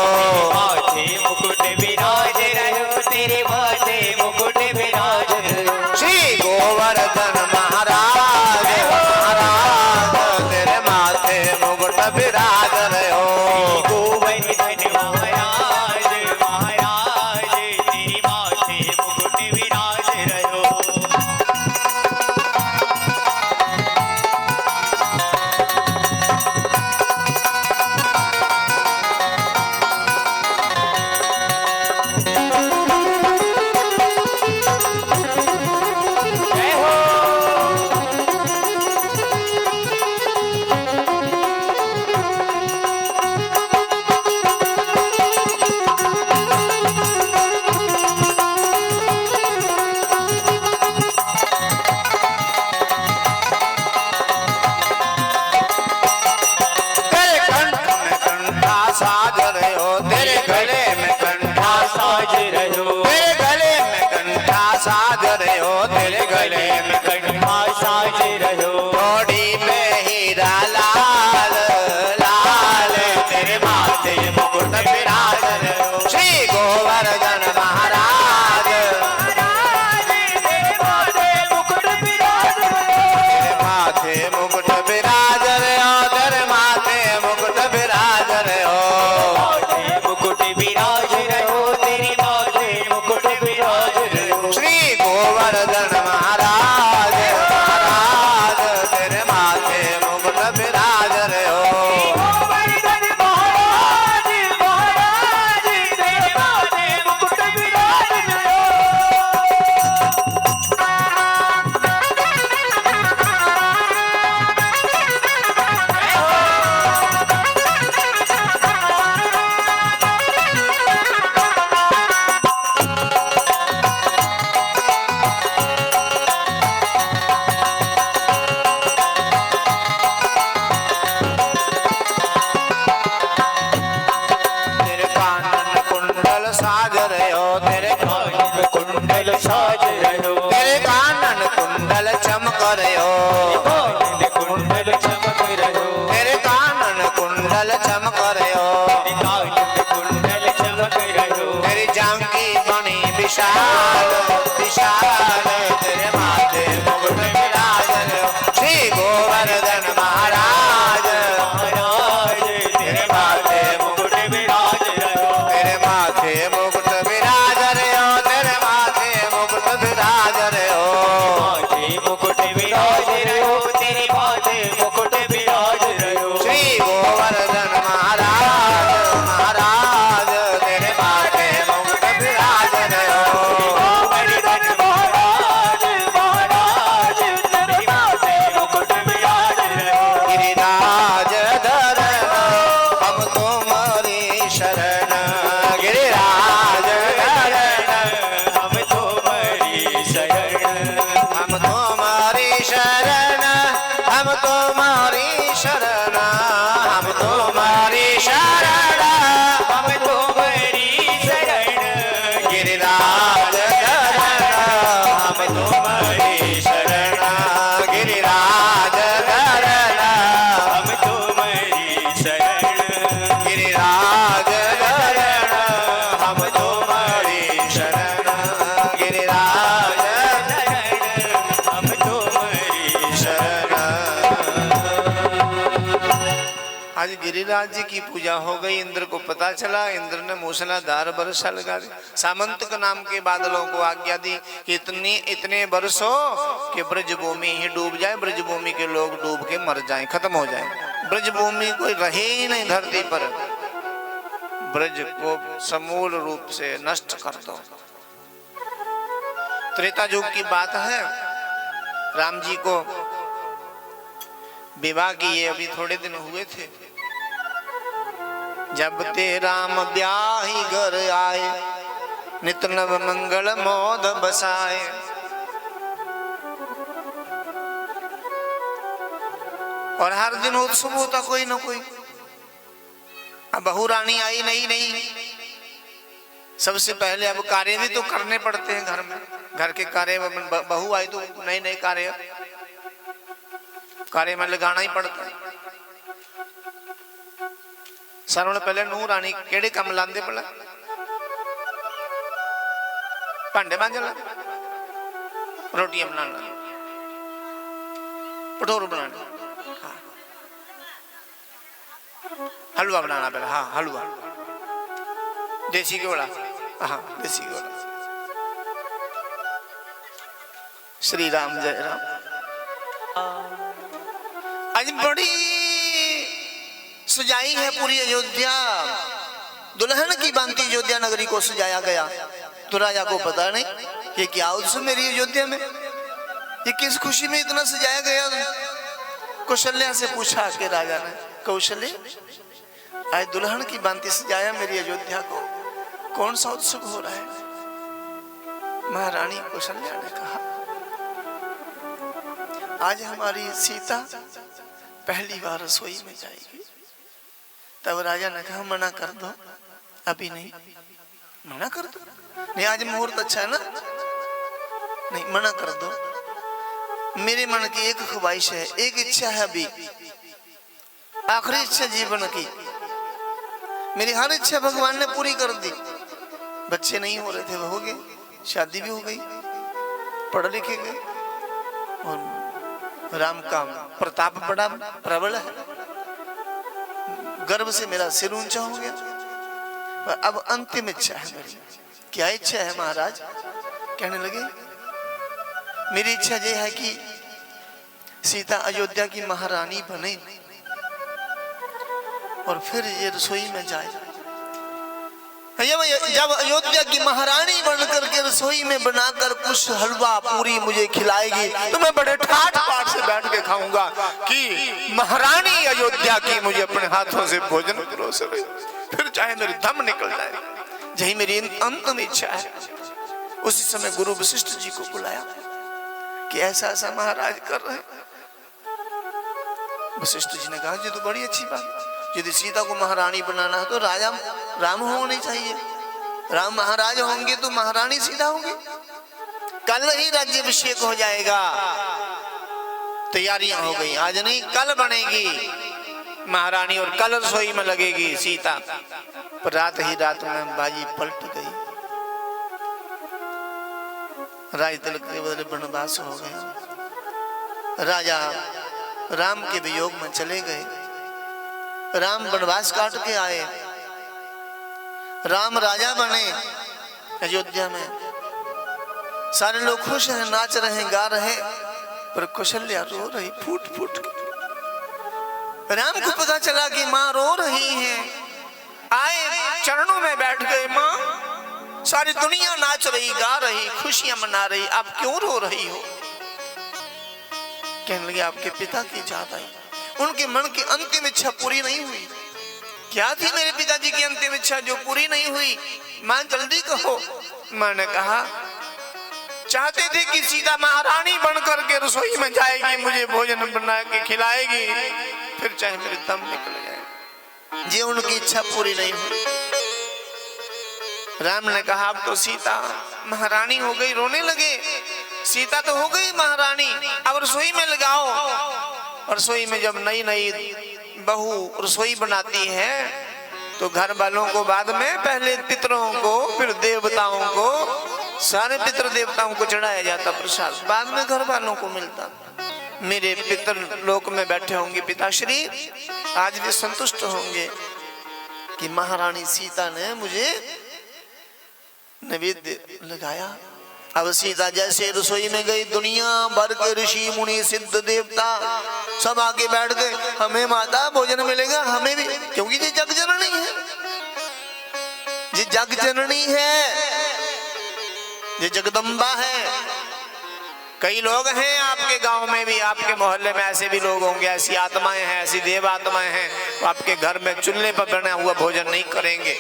माथे मुकुट विराज रहो, तेरे माथे मुकुट विराज रहो। श्री गोवर्धन महाराज, महाराज तेरे माथे मुकुट विराज रहो। गोवर्धन महाराज, महाराज तेरे माथे मुकुट विराज रहो। गोवर्धन महाराज महाराज तेरे माथे मुकुट विराज रहे हो। गोवर्धन महाराज महाराज तेरे माथे मुकुट विराज रहे हो। तेरे कानन कुंडल साज रहे हो। तेरे कुंडल साज रहे हो। तेरे कानन कुंडल चमक रहे हो। कुंडल चमक रहे हो। तेरे कानन कुंडल चमक रहे हो। कुंडल चमक रहे हो। तेरी जांगी बनी विशाल विशाल तेरे माथे मुकुट विराज रहे हो। श्री गोवर्धन महाराज महाराज तेरे माथे मुकुट विराज रहे हो। तेरे माथे मुकुट विराज रहे हो। तेरे माथे मुकुट विराज रहे हो। माथे मुकुट विराज रहे हो। तेरे माथे मुकुट विराज रहे हो। श्री गोवर्धन महाराज महाराज तेरे माथे मुकुट विराज रहे हो। गोवर्धन महाराज महाराज तेरे माथे मुकुट विराज रहे हो। गिरिराज धरन हम तुम्हारी शरण। गिरिराज धरन हम तुम्हारी शरण। हम तुम्हारी शरण। हम तुम्हारी शरण। हम तुम्हारी शरण। हम तुम्हारी शरण। गिरिराज धरन हम तुम्हारी शरण। गिरिराज धरन हम तुम्हारी शरण। गिरिराज धरन हम तुम्हारी शरण। गिरिराज हम तुम्हारी शरण। आज गिरिराज जी की पूजा हो गई। इंद्र को पता चला। इंद्र ने मूसलाधार वर्षा लगा दी। सामंतक नाम के बादलों को आज्ञा दी कि इतने बरसो कि ब्रजभूमि ही डूब जाए। ब्रजभूमि के लोग डूब के मर जाएं, खत्म हो जाएं। ब्रजभूमि कोई रहे ही नहीं धरती पर। ब्रज को समूल रूप से नष्ट कर दो। त्रेता युग की बात है। राम जी को विवाह किए अभी थोड़े दिन हुए थे। जब ते राम ब्याही घर आए नित नव मंगल मोद बसाए। और हर दिन उत्सव होता कोई ना कोई। अब बहू रानी आई नहीं। सबसे पहले अब कार्य भी तो करने पड़ते हैं घर में। घर के कार्य में बहू आई तो नए कार्य में लगाना ही पड़ता है। सारों ने पहले नूह रानी केड़े काम लांदे पड़ा। भांडे मांजना, रोटियां बनाना, भटोरू बनाना, हाँ। हलवा बनाना पहले, हाँ हलवा देसी घी वाला, हाँ देसी घी वाला। श्री राम जय राम। आज बड़ी सजाई है पूरी अयोध्या। दुल्हन की भांति अयोध्या नगरी को सजाया गया। तो राजा को पता नहीं कि क्या उत्सव मेरी अयोध्या में, ये किस खुशी में इतना सजाया गया। कौशल्या से पूछा कि राजा ने, कौशल्य आज दुल्हन की भांति सजाया मेरी अयोध्या को, कौन सा उत्सव हो रहा है। महारानी कौशल्या ने कहा आज हमारी सीता पहली बार रसोई में जाएगी। तब राजा ने कहा मना कर दो, अभी नहीं। मना कर दो, नहीं आज मुहूर्त अच्छा है ना, नहीं मना कर दो। मेरे मन की एक ख्वाहिश है, एक इच्छा है, अभी आखिरी इच्छा जीवन की। मेरी हर इच्छा भगवान ने पूरी कर दी। बच्चे नहीं हो रहे थे, वो हो गए, शादी भी हो गई, पढ़ लिखे गए, और राम का प्रताप बड़ा प्रबल है। गर्व से मेरा सिर ऊंचा हो गया। पर अब अंतिम इच्छा है मेरी। क्या इच्छा है महाराज? कहने लगे मेरी इच्छा ये है कि सीता अयोध्या की महारानी बने और फिर ये रसोई में जाए। जब अयोध्या की महारानी बनकर के रसोई में बनाकर कुछ हलवा पूरी मुझे खिलाएगी तो मैं बड़े ठाठ बाट से बैठ के खाऊंगा कि महारानी अयोध्या की मुझे अपने हाथों से भोजन परोस रही, फिर चाहे मेरी दम निकल जाए। यही मेरी अंतिम इच्छा है। उसी समय गुरु वशिष्ठ जी को बुलाया कि ऐसा ऐसा महाराज कर रहे। वशिष्ठ जी ने कहा ये तो बड़ी अच्छी बात, यदि सीता को महारानी बनाना है तो राजा राम होने चाहिए, राम महाराज होंगे तो महारानी सीता होंगी। कल ही राज्याभिषेक हो जाएगा, तैयारियां हो गई, आज नहीं कल बनेगी महारानी और कल रसोई में लगेगी सीता। पर रात ही रात में बाजी पलट गई, राज तिलक के बदले वनवास हो गया। राजा राम के वियोग में चले गए, राम वनवास काट के आए, राम राजा बने अयोध्या में। सारे लोग खुश हैं, नाच रहे गा रहे, पर कौशल्या रो रही फूट फूट के। राम को पता चला कि माँ रो रही हैं, आए चरणों में बैठ गए। माँ, सारी दुनिया नाच रही गा रही खुशियां मना रही, आप क्यों रो रही हो? कहने लगे आपके पिता की याद आई, उनके मन की अंतिम इच्छा पूरी नहीं हुई। क्या थी मेरे पिताजी की अंतिम इच्छा जो पूरी नहीं हुई? मां जल्दी कहो। मां ने कहा चाहते थे कि सीता महारानी बनकर के रसोई में जाएगी, मुझे भोजन बना के खिलाएगी, फिर चाहे मेरे दम निकल जाए। ये उनकी इच्छा पूरी नहीं हुई। राम ने कहा अब तो सीता महारानी हो गई, रोने लगे। सीता तो हो गई महारानी, अब रसोई में लगाओ। रसोई में जब नई नई बहू रसोई बनाती है तो घर वालों को बाद में पहले पितरों को फिर देवताओं को, सारे पितर देवताओं को चढ़ाया जाता प्रसाद, बाद में घर वालों को मिलता। मेरे पितर लोक में बैठे होंगे पिताश्री, आज भी संतुष्ट होंगे कि महारानी सीता ने मुझे नैवेद्य लगाया। अब सीता जैसे रसोई में गई, दुनिया भर के ऋषि मुनि सिद्ध देवता सब आगे बैठ गए, हमें माता भोजन मिलेगा, हमें भी, क्योंकि ये जग जननी है, ये जग जननी है, ये जगदम्बा है। कई लोग हैं आपके गांव में भी, आपके मोहल्ले में ऐसे भी लोग होंगे, ऐसी आत्माएं हैं, ऐसी देव आत्माएं हैं, आपके घर में चूल्हे पर बना हुआ भोजन नहीं करेंगे,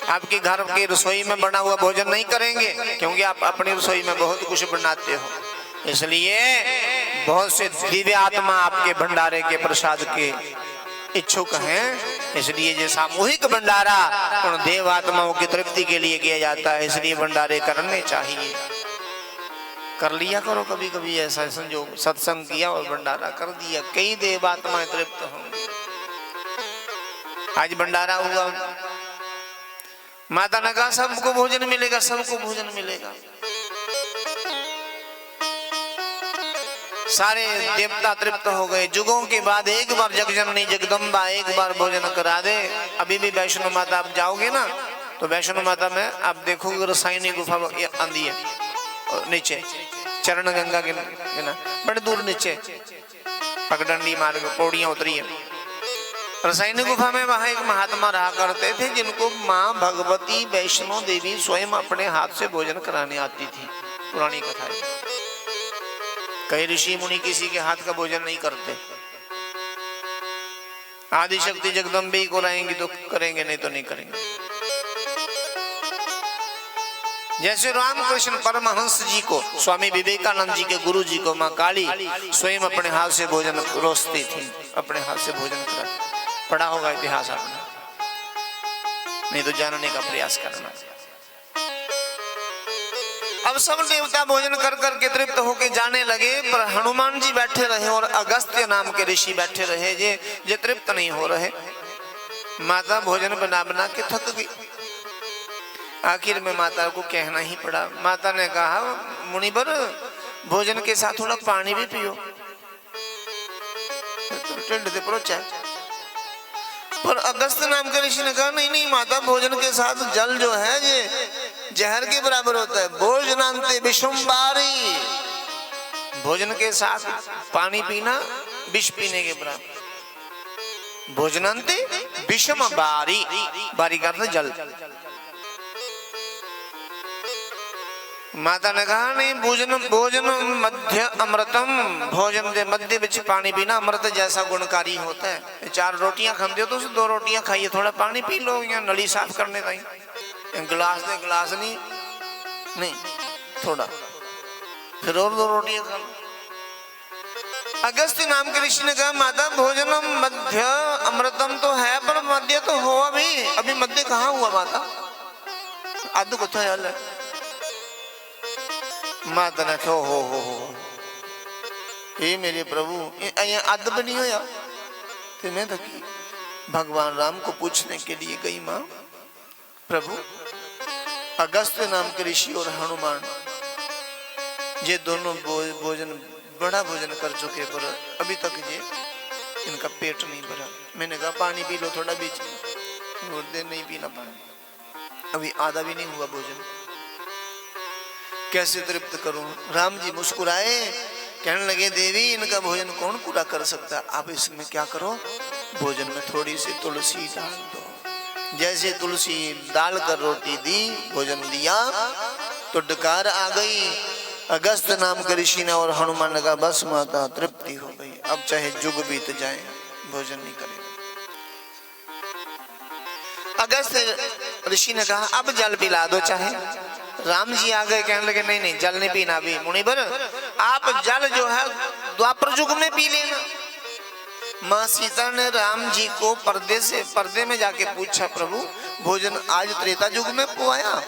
आपके घर की रसोई में बना हुआ भोजन नहीं करेंगे, क्योंकि आप अपनी रसोई में बहुत कुछ बनाते हो। इसलिए बहुत से दिव्य आत्मा आपके भंडारे के प्रसाद के इच्छुक हैं। इसलिए ये सामूहिक भंडारा उन देव आत्माओं की तृप्ति के लिए किया जाता है, इसलिए भंडारे करने चाहिए। कर लिया करो कभी कभी ऐसा संजोग, सत्संग किया और भंडारा कर दिया, कई देव आत्माएं तृप्त होंगी। आज भंडारा हुआ, माता ने कहा सबको भोजन मिलेगा, सबको भोजन मिलेगा। सारे देवता तृप्त हो गए। जुगों के बाद एक बार जगजननी जगदम्बा एक बार भोजन करा दे। अभी भी वैष्णो माता आप जाओगे ना तो वैष्णो माता में आप देखोगे रसायनी गुफा आंधी है और नीचे चरण गंगा के ना बड़े दूर नीचे पगडंडी मार्ग पौड़ियां उतरी है। रसायनी गुफा में वहां एक महात्मा रहा करते थे जिनको माँ भगवती वैष्णो देवी स्वयं अपने हाथ से भोजन कराने आती थी। पुरानी कथा है। कई ऋषि मुनि किसी के हाथ का भोजन नहीं करते। आदि शक्ति जगदम्बे को लाएंगी तो करेंगे, नहीं तो नहीं करेंगे। जैसे रामकृष्ण परमहंस जी को, स्वामी विवेकानंद जी के गुरु जी को माँ काली स्वयं अपने हाथ से भोजन रोसती थी, अपने हाथ से भोजन कराती। पढ़ा होगा इतिहास आपने, नहीं तो जानने का प्रयास करना। अब सब देवता भोजन कर कर के तृप्त होके जाने लगे, पर हनुमान जी बैठे रहे और अगस्त्य नाम के ऋषि बैठे रहे जे तृप्त नहीं हो रहे। माता भोजन बना बना के थक गई। आखिर में माता को कहना ही पड़ा। माता ने कहा मुनिवर भोजन के साथ थोड़ा पानी भी पियो। पर अगस्त नाम के ऋषि ने कहा नहीं नहीं माता, भोजन के साथ जल जो है ये जहर के बराबर होता है। भोजनांते विषुम्बारी, भोजन के साथ पानी पीना विष पीने के बराबर। भोजनांते विषम बारी, बारी का अर्थ जल। माता ने कहा नहीं, भोजन मध्य अमृतम, भोजन के मध्य बिच पानी पीना अमृत जैसा गुणकारी होता है। 4 रोटियां खाते हो तो 2 रोटियां खाइए, थोड़ा पानी पी लो, या नली साफ करने का गिलास दे, गिलास नहीं थोड़ा, फिर और 2 रोटियां खा लो। अगस्त्य नाम के ऋषि ने कहा माता भोजनम मध्य अमृतम तो है, पर मध्य तो हो अभी मध्य कहाँ हुआ माता, आदू को है। माता ने कहा हो ये मेरे प्रभु अद भी नहीं होया। तो मैं थकी भगवान राम को पूछने के लिए गई, माँ प्रभु अगस्त्य नाम के ऋषि और हनुमान ये दोनों भोजन बड़ा भोजन कर चुके, पर अभी तक ये इनका पेट नहीं भरा। मैंने कहा पानी पी लो थोड़ा बीच में, नहीं पीना पानी, अभी आधा भी नहीं हुआ भोजन, कैसे तृप्त करूं। राम जी मुस्कुराए, कहने लगे देवी इनका भोजन कौन पूरा कर सकता, आप इसमें क्या करो, भोजन में थोड़ी सी तुलसी डाल दो। जैसे तुलसी डालकर रोटी दी, भोजन दिया तो डकार आ गई। अगस्त्य नाम के ऋषि ने और हनुमान ने कहा बस माता तृप्ति हो गई, अब चाहे जुग बीत जाए भोजन नहीं करेगा। अगस्त्य ऋषि ने कहा अब जल पिला दो चाहे। राम जी आ गए, कहने लगे नहीं जल नहीं पीना भी, मुनिवर आप जल जो है द्वापर युग में पी लेना। माँ सीता ने राम जी को पर्दे में जाके पूछा प्रभु भोजन आज त्रेता युग में पुआया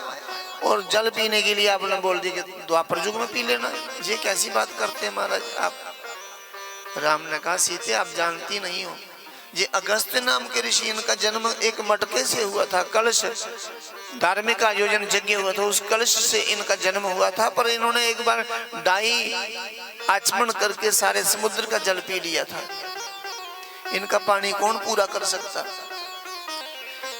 और जल पीने के लिए आपने बोल दी कि द्वापर युग में पी लेना, ये कैसी बात करते हैं महाराज आप। राम ने कहा सीते आप जानती नहीं हो, ये अगस्त्य नाम के ऋषि, इनका जन्म एक मटके से हुआ था, कलश धार्मिक आयोजन यज्ञ हुआ था, उस कलश से इनका जन्म हुआ था, पर इन्होंने एक बार डाई आचमन करके सारे समुद्र का जल पी लिया था। इनका पानी कौन पूरा कर सकता।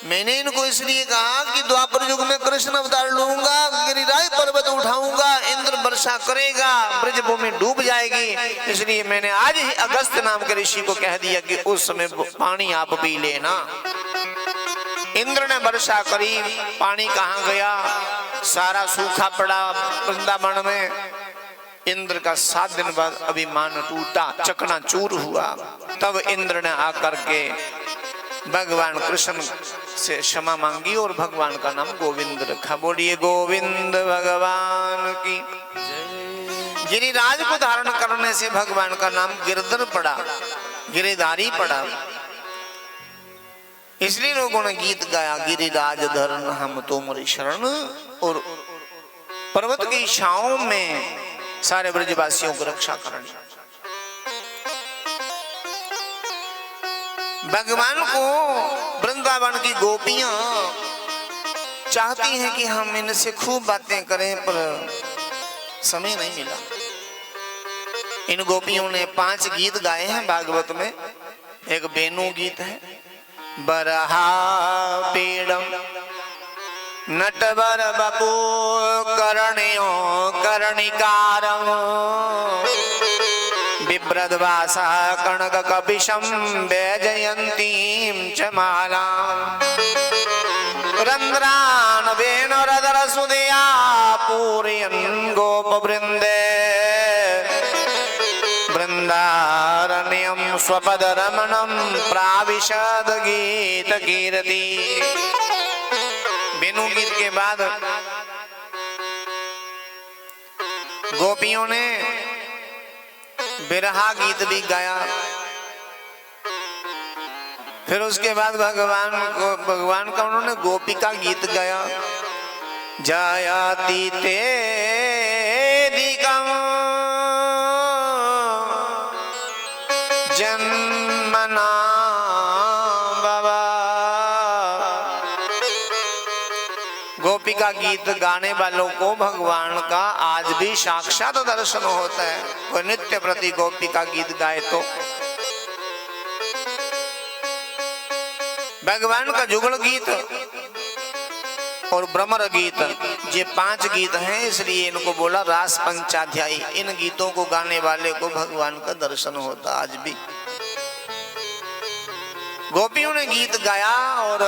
मैंने इनको इसलिए कहा कि द्वापर युग में कृष्ण अवतार लूंगा, गिरिराज पर्वत उठाऊंगा, इंद्र वर्षा करेगा, ब्रज भूमि डूब जाएगी, इसलिए मैंने आज ही अगस्त्य नाम के ऋषि को कह दिया कि उस समय पानी आप पी लेना। इंद्र ने वर्षा करी, पानी कहाँ गया, सारा सूखा पड़ा वृंदावन में। इंद्र का 7 दिन बाद अभिमान टूटा, चकनाचूर हुआ। तब इंद्र ने आकर के भगवान कृष्ण से क्षमा मांगी और भगवान का नाम गोविंद रखा। बोलिए गोविंद भगवान की। गिरिराज को धारण करने से भगवान का नाम गिरधर पड़ा, गिरिधारी पड़ा। इसलिए लोगों ने गीत गाया गिरिराज धरण हम तुम्हारी शरण, और पर्वत की छांव में सारे ब्रजवासियों को रक्षा करनी। भगवान को वृंदावन की गोपियां चाहती हैं कि हम इनसे खूब बातें करें, पर समय नहीं मिला। इन गोपियों ने 5 गीत गाए हैं भागवत में। एक वेणु गीत है, बरहा पीड़म नटवर बपू करणियो कर्णिकारम बिभ्रद्वासा कनक कपिशम वैजयंतीं च मालां रंध्रान वेणुरधर सुदया पूरयन् गोपवृंदे वृंदारण्यं स्वपदरमणं प्राविशद गीत कीर्ति। वेणु गीत के बाद गोपियों ने बिरहा गीत भी गाया। फिर उसके बाद भगवान का उन्होंने गोपिका गीत गाया। जयति तेदिकं जन्मना बाबा। गोपिका गीत गाने वालों को भगवान का आज भी साक्षात दर्शन होता है। कोई नित्य प्रति गोपिका गीत गाए तो भगवान का जुगल गीत और भ्रमर गीत ये 5 गीत हैं, इसलिए इनको बोला रास पंचाध्यायी। इन गीतों को गाने वाले को भगवान का दर्शन होता। आज भी गोपियों ने गीत गाया और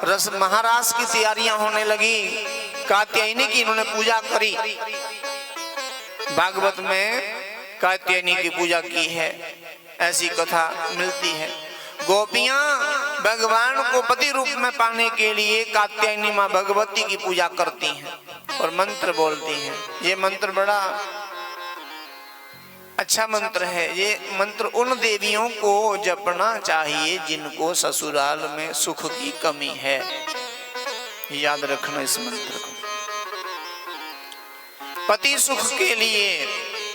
रस महारास की तैयारियां होने लगी। कात्यायनी की इन्होंने पूजा करी। भागवत में कात्यायनी की पूजा की है, ऐसी कथा मिलती है। गोपियां भगवान को पति रूप में पाने के लिए कात्यायनी मां भगवती की पूजा करती हैं और मंत्र बोलती हैं। ये मंत्र बड़ा अच्छा मंत्र है। ये मंत्र उन देवियों को जपना चाहिए जिनको ससुराल में सुख की कमी है। याद रखना इस मंत्र को। पति सुख के लिए,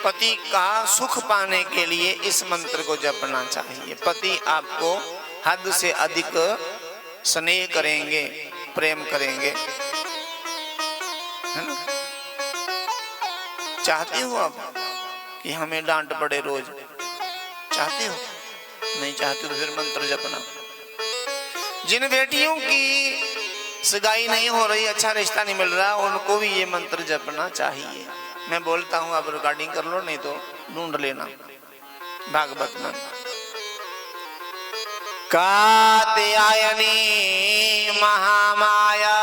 पति का सुख पाने के लिए इस मंत्र को जपना चाहिए। पति आपको हद से अधिक स्नेह करेंगे, प्रेम करेंगे, है ना? चाहते हो आप कि हमें डांट पड़े रोज? चाहते हो? नहीं चाहते तो फिर मंत्र जपना। जिन बेटियों की सगाई नहीं हो रही, अच्छा रिश्ता नहीं मिल रहा, उनको भी ये मंत्र जपना चाहिए। मैं बोलता हूं, आप रिकॉर्डिंग कर लो, नहीं तो ढूंढ लेना भागवत में। कात्यायनी महामाया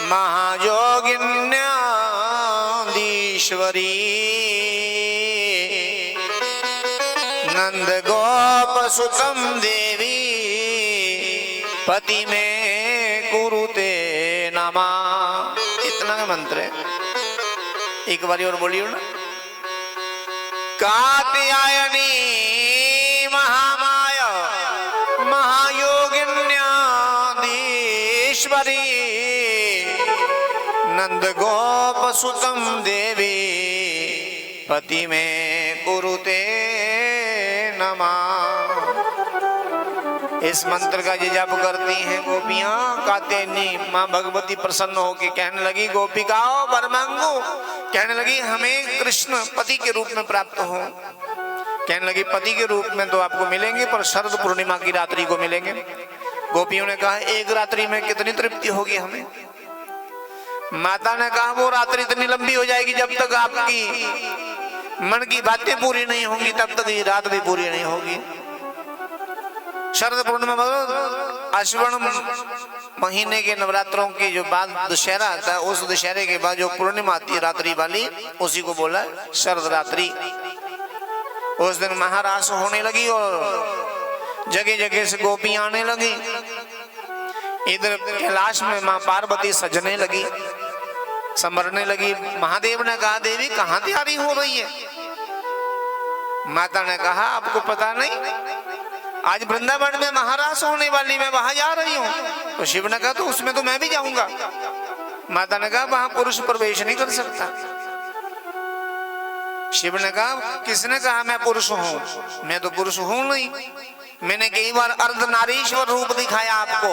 महायोगिन्याधीश्वरी नंद गोप सुतम देवी पति में कुरुते नमा। इतना का मंत्र है। एक बारी और बोलियो ना। कात्यायनी महामाया महायोगिन्याधीश्वरी नंद गोप सुतम देवी पति में कुरुते नमा। इस मंत्र का ये जप करती हैं गोपियां। कात्यायनी मां भगवती प्रसन्न होकर कहने लगी, गोपिकाओ वरमांगो, कहने लगी हमें कृष्ण पति के रूप में प्राप्त हो। कहने लगी पति के रूप में तो आपको मिलेंगे, पर शरद पूर्णिमा की रात्रि को मिलेंगे। गोपियों ने कहा एक रात्रि में कितनी तृप्ति होगी हमें? माता ने कहा वो रात्रि इतनी लंबी हो जाएगी जब तक आपकी मन की बातें पूरी नहीं होंगी, तब तक ये रात भी पूरी नहीं होगी। शरद पूर्णिमा अश्विन महीने के नवरात्रों के जो बाद दशहरा आता है, उस दशहरे के बाद जो पूर्णिमा आती है रात्रि वाली, उसी को बोला शरद रात्रि। उस दिन महारास होने लगी और जगह जगह से गोपियां आने लगी। इधर कैलाश में मां पार्वती सजने लगी, संवरने लगी। महादेव ने कहा देवी कहाँ तैयारी हो रही है? माता ने कहा आपको पता नहीं, आज वृंदावन में महारास होने वाली, मैं वहां जा रही हूँ। तो शिव ने कहा तो उसमें तो मैं भी जाऊंगा। माता ने कहा वहां पुरुष प्रवेश नहीं कर सकता। शिव ने कहा किसने कहा मैं पुरुष हूँ? मैं तो पुरुष हूं नहीं। मैंने कई बार अर्धनारीश्वर रूप दिखाया आपको।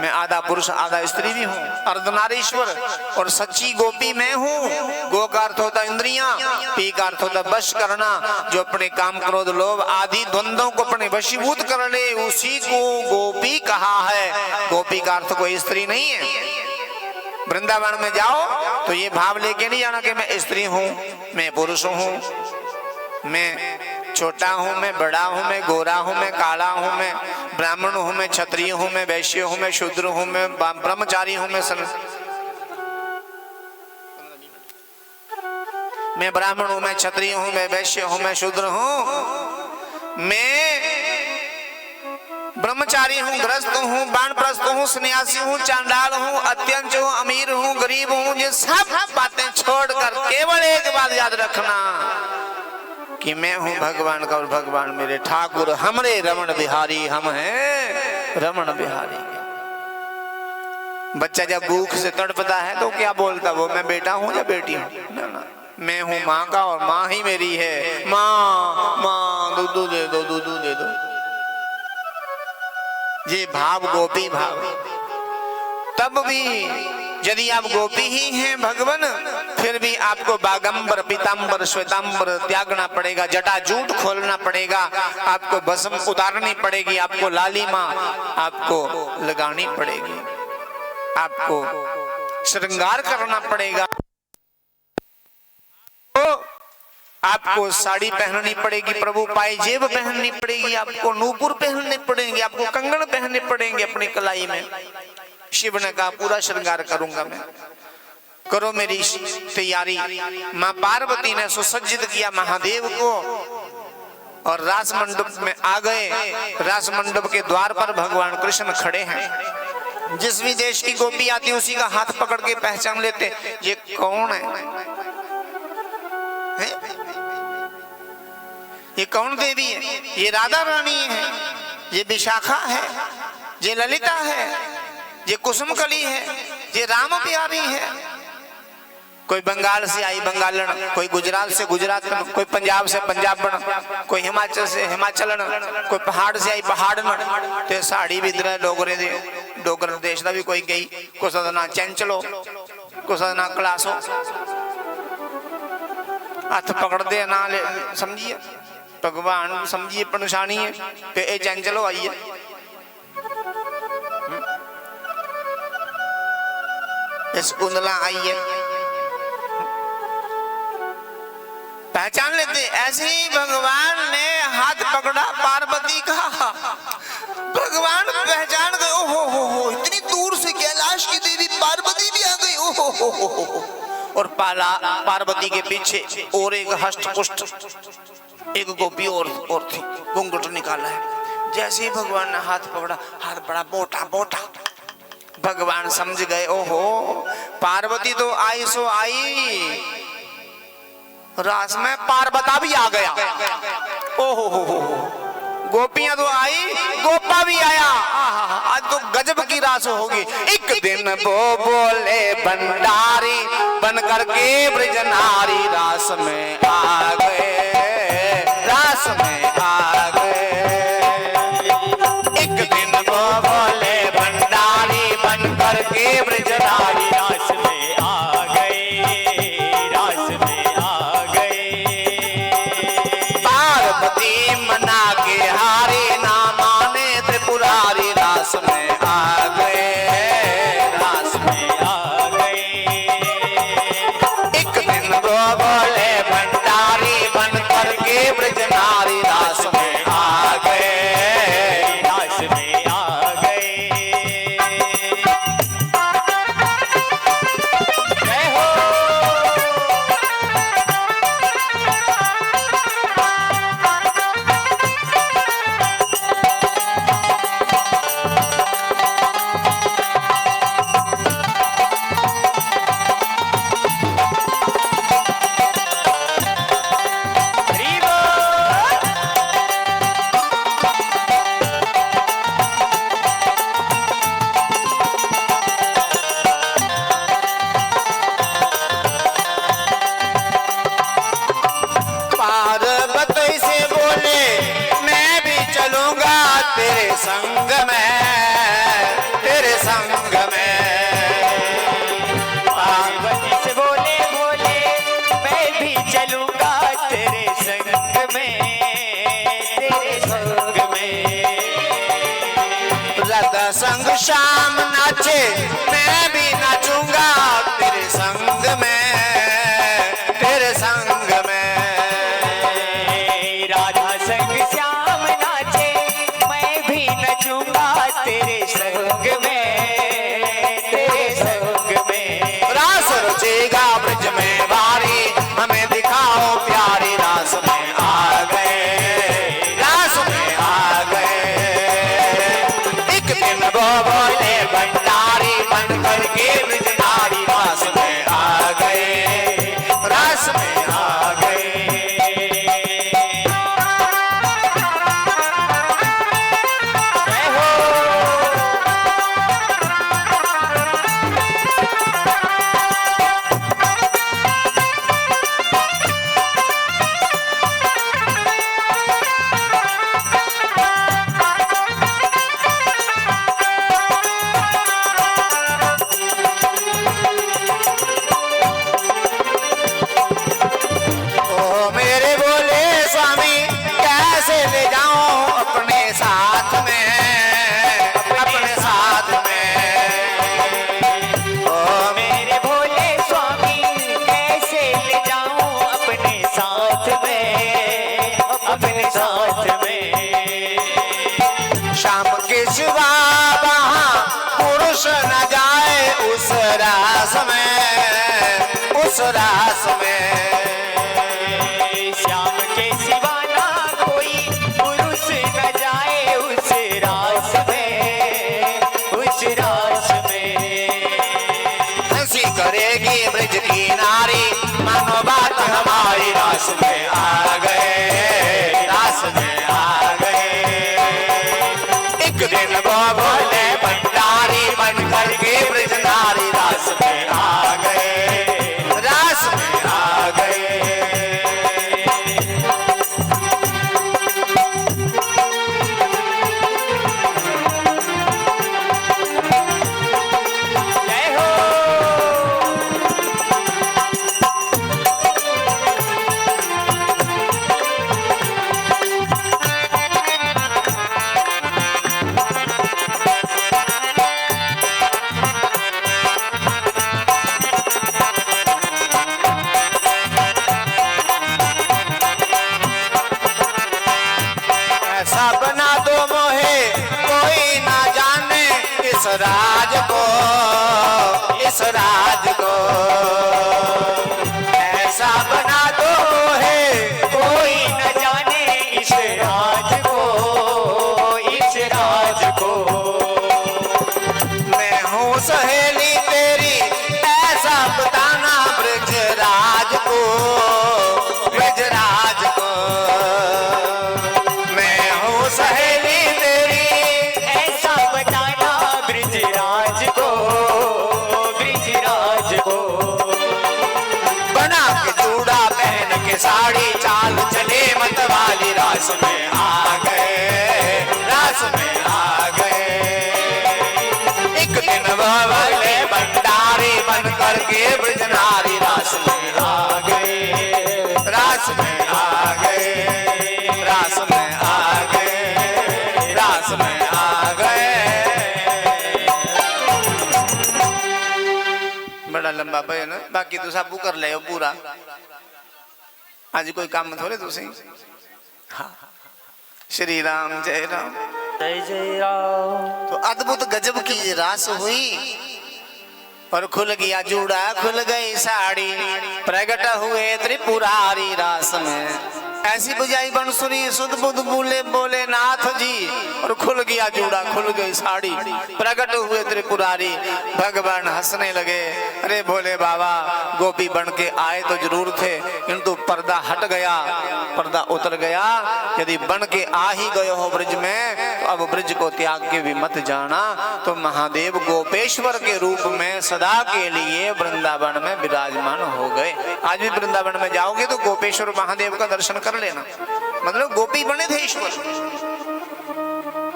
मैं आधा पुरुष आधा स्त्री भी हूँ, अर्धनारीश्वर। और सच्ची गोपी मैं हूँ। गो का अर्थ होता इंद्रियां, पी का अर्थ होता वश करना। जो अपने काम क्रोध लोभ आदि द्वंद्वों को अपने वशीभूत कर ले, उसी को गोपी कहा है। गोपी का अर्थ कोई स्त्री नहीं है। वृंदावन में जाओ तो ये भाव लेके नहीं जाना कि मैं स्त्री हूँ, मैं पुरुष हूँ, मैं छोटा हूं, मैं बड़ा हूं, मैं गोरा हूं, मैं काला हूं, मैं ब्राह्मण हूं, मैं क्षत्रिय हूं, मैं वैश्य हूं, मैं शूद्र हूं, मैं ब्रह्मचारी हूं, मैं ब्राह्मण हूं, मैं क्षत्रिय हूं, मैं वैश्य हूं, मैं शूद्र हूं, मैं ब्रह्मचारी हूं, ग्रस्त हूं, वानप्रस्थ हूं, सन्यासी हूं, चांडाल हूं, अत्यंत हूं, अमीर हूं, गरीब हूं। ये सब बातें छोड़कर केवल एक बात याद रखना कि मैं हूं भगवान का और भगवान मेरे ठाकुर हमरे रमण बिहारी। हम हैं रमण बिहारी। बच्चा जब भूख से तड़पता है तो क्या बोलता वो? मैं बेटा हूं या बेटी हूं? ना, मैं हूं माँ का और माँ ही मेरी है। माँ माँ दूध दे दो, दूध दे दो। ये भाव गोपी भाव। तब भी यदि आप गोपी ही हैं भगवान, फिर भी आपको बागंबर पीतांबर श्वेतांबर त्यागना पड़ेगा, जटाजूट खोलना पड़ेगा, आपको भस्म उतारनी पड़ेगी, आपको लालिमा आपको लगानी पड़ेगी, आपको श्रृंगार करना पड़ेगा, तो आपको साड़ी पहननी पड़ेगी, प्रभु पायजेब पहननी पड़ेगी, आपको नूपुर पहनने पड़ेंगे, आपको कंगन पहनने पड़ेंगे अपनी कलाई में। शिव ने कहा पूरा श्रृंगार करूंगा मैं, करो मेरी तैयारी। मां पार्वती ने सुसज्जित किया महादेव को और रास मंडप में आ गए। रास मंडप के द्वार पर भगवान कृष्ण खड़े हैं। जिस भी देश की गोपी आती है उसी का हाथ पकड़ के पहचान लेते, ये कौन है? ये कौन देवी है? ये राधा रानी है, ये विशाखा है, ये ललिता है, ये कुसुम कली है, ये राम प्यारी है। कोई बंगाल से आई बंगालन, कोई गुजरात से गुजरातन, कोई पंजाब से पंजाबन, कोई हिमाचल से हिमाचलन, कोई पहाड़ से आई पहाड़न। ते साड़ी भी इधर डोगरे दे, डोगर देश का भी कोई गई, कुछ का ना चैंचलो, कुछ का ना कलासो, हाथ पकड़ दे ना ले, समझिए भगवान समझिए परेशानी है। ते ए चैंचलो आई है, इस कुंडला आई है, पहचान लेते। ऐसे ही भगवान ने हाथ पकड़ा पार्वती का, भगवान पहचान गए। हो इतनी दूर से कैलाश की देवी पार्वती भी आ गई। हो और पार्वती के पीछे और एक हष्ट पुष्ट एक गोपी और थी, घूंघट निकाला है। जैसे ही भगवान ने हाथ पकड़ा, हाथ बड़ा मोटा मोटा, भगवान समझ गए ओहो पार्वती तो आई सो आई, रास में पार्वता भी आ गया। ओहो गोपियां तो आई, गोपा भी आया। आज तो गजब की रास होगी। एक दिन वो बोले भंडारी बन करके ब्रजनारी, रास में आ गए, रास में आ गए। एक दिन वो बोले भंडारी बन करके ब्रजनारी, रास में आ गए, रास में आ गए। पार्वती मना के हारी ना माने त्रिपुरारी, रास में आ गए, रास में आ गए। एक दिन वो बोले भंडारी बन करके ब्रजनारी, रास में आ गए, रास में आ गए। जय हो। पार्वती से बोले मैं भी चलूंगा तेरे संग में, तेरे संग में। पार्वती से बोले मैं भी चलूंगा तेरे संग में, तेरे संग में। राधा संग शाम नाचे मैं भी नाचूंगा तेरे संग में, तेरे संग में। राधा संग श्याम नाचे मैं भी नचूंगा तेरे संग में, तेरे संग में। रास रचेगा ब्रज में भारी, हमें दिखाओ प्यारी, रास में आ गए, रास में आ गए। एक दिन वो बोले भंडारी बन करके उस रास में, उस रास में। श्याम के सिवा ना कोई पुरुष न जाए उस रास में, उस रास में। हंसी करेगी ब्रज की नारी, मानो बात हमारी, रास में आ गए, रास में आ गए। एक दिन वो बोले भंडारी बन करके ब्रज नारी, रास में आ गए, रास में आ गए। जय हो। ऐसा बना दो मोहे कोई ना जाने इस राज को, इस राज को। ऐसा बना दो मोहे कोई न जाने इस राज को, इस राज को। मैं हूँ सहेली तेरी, ऐसा बताना ब्रज राज को, ब्रज राज को। मैं हूँ सहेली तेरी, ऐसा बताना ब्रिजराज को, ब्रिजराज को। बना के जूड़ा पहन के साड़ी, चाल चले मतवाली, रास में आ गए, रास में आ गए। एक दिन वह बोले भंडारी बन करके ब्रज नारी, रास में आ गए, रास में आ गए, रास में आ गए, रास में आ गए। बड़ा लंबा भजन है, बाकी तो सब कर ले पूरा। आज कोई काम थोड़े तुसी। हाँ। श्री राम जय राम। जय जय राम। तो अद्भुत गजब की रास हुई और खुल गया जूड़ा, खुल गई साड़ी, प्रगट हुए त्रिपुरारी रास में। ऐसी बुझाई बंसुरी, सुध बुध बोले बोले नाथ जी, और खुल गया जूड़ा, खुल गई साड़ी, प्रगट हुए त्रिपुरारी। भगवान हंसने लगे, अरे भोले बाबा गोपी बन के आए तो जरूर थे, किंतु पर्दा हट गया, पर्दा उतर गया। यदि बन के आ ही गए हो ब्रज में, तो अब ब्रज को त्याग के भी मत जाना। तो महादेव गोपेश्वर के रूप में सदा के लिए वृंदावन में विराजमान हो गए। आज भी वृंदावन में जाओगे तो गोपेश्वर महादेव का दर्शन कर लेना। मतलब गोपी बने थे ईश्वर,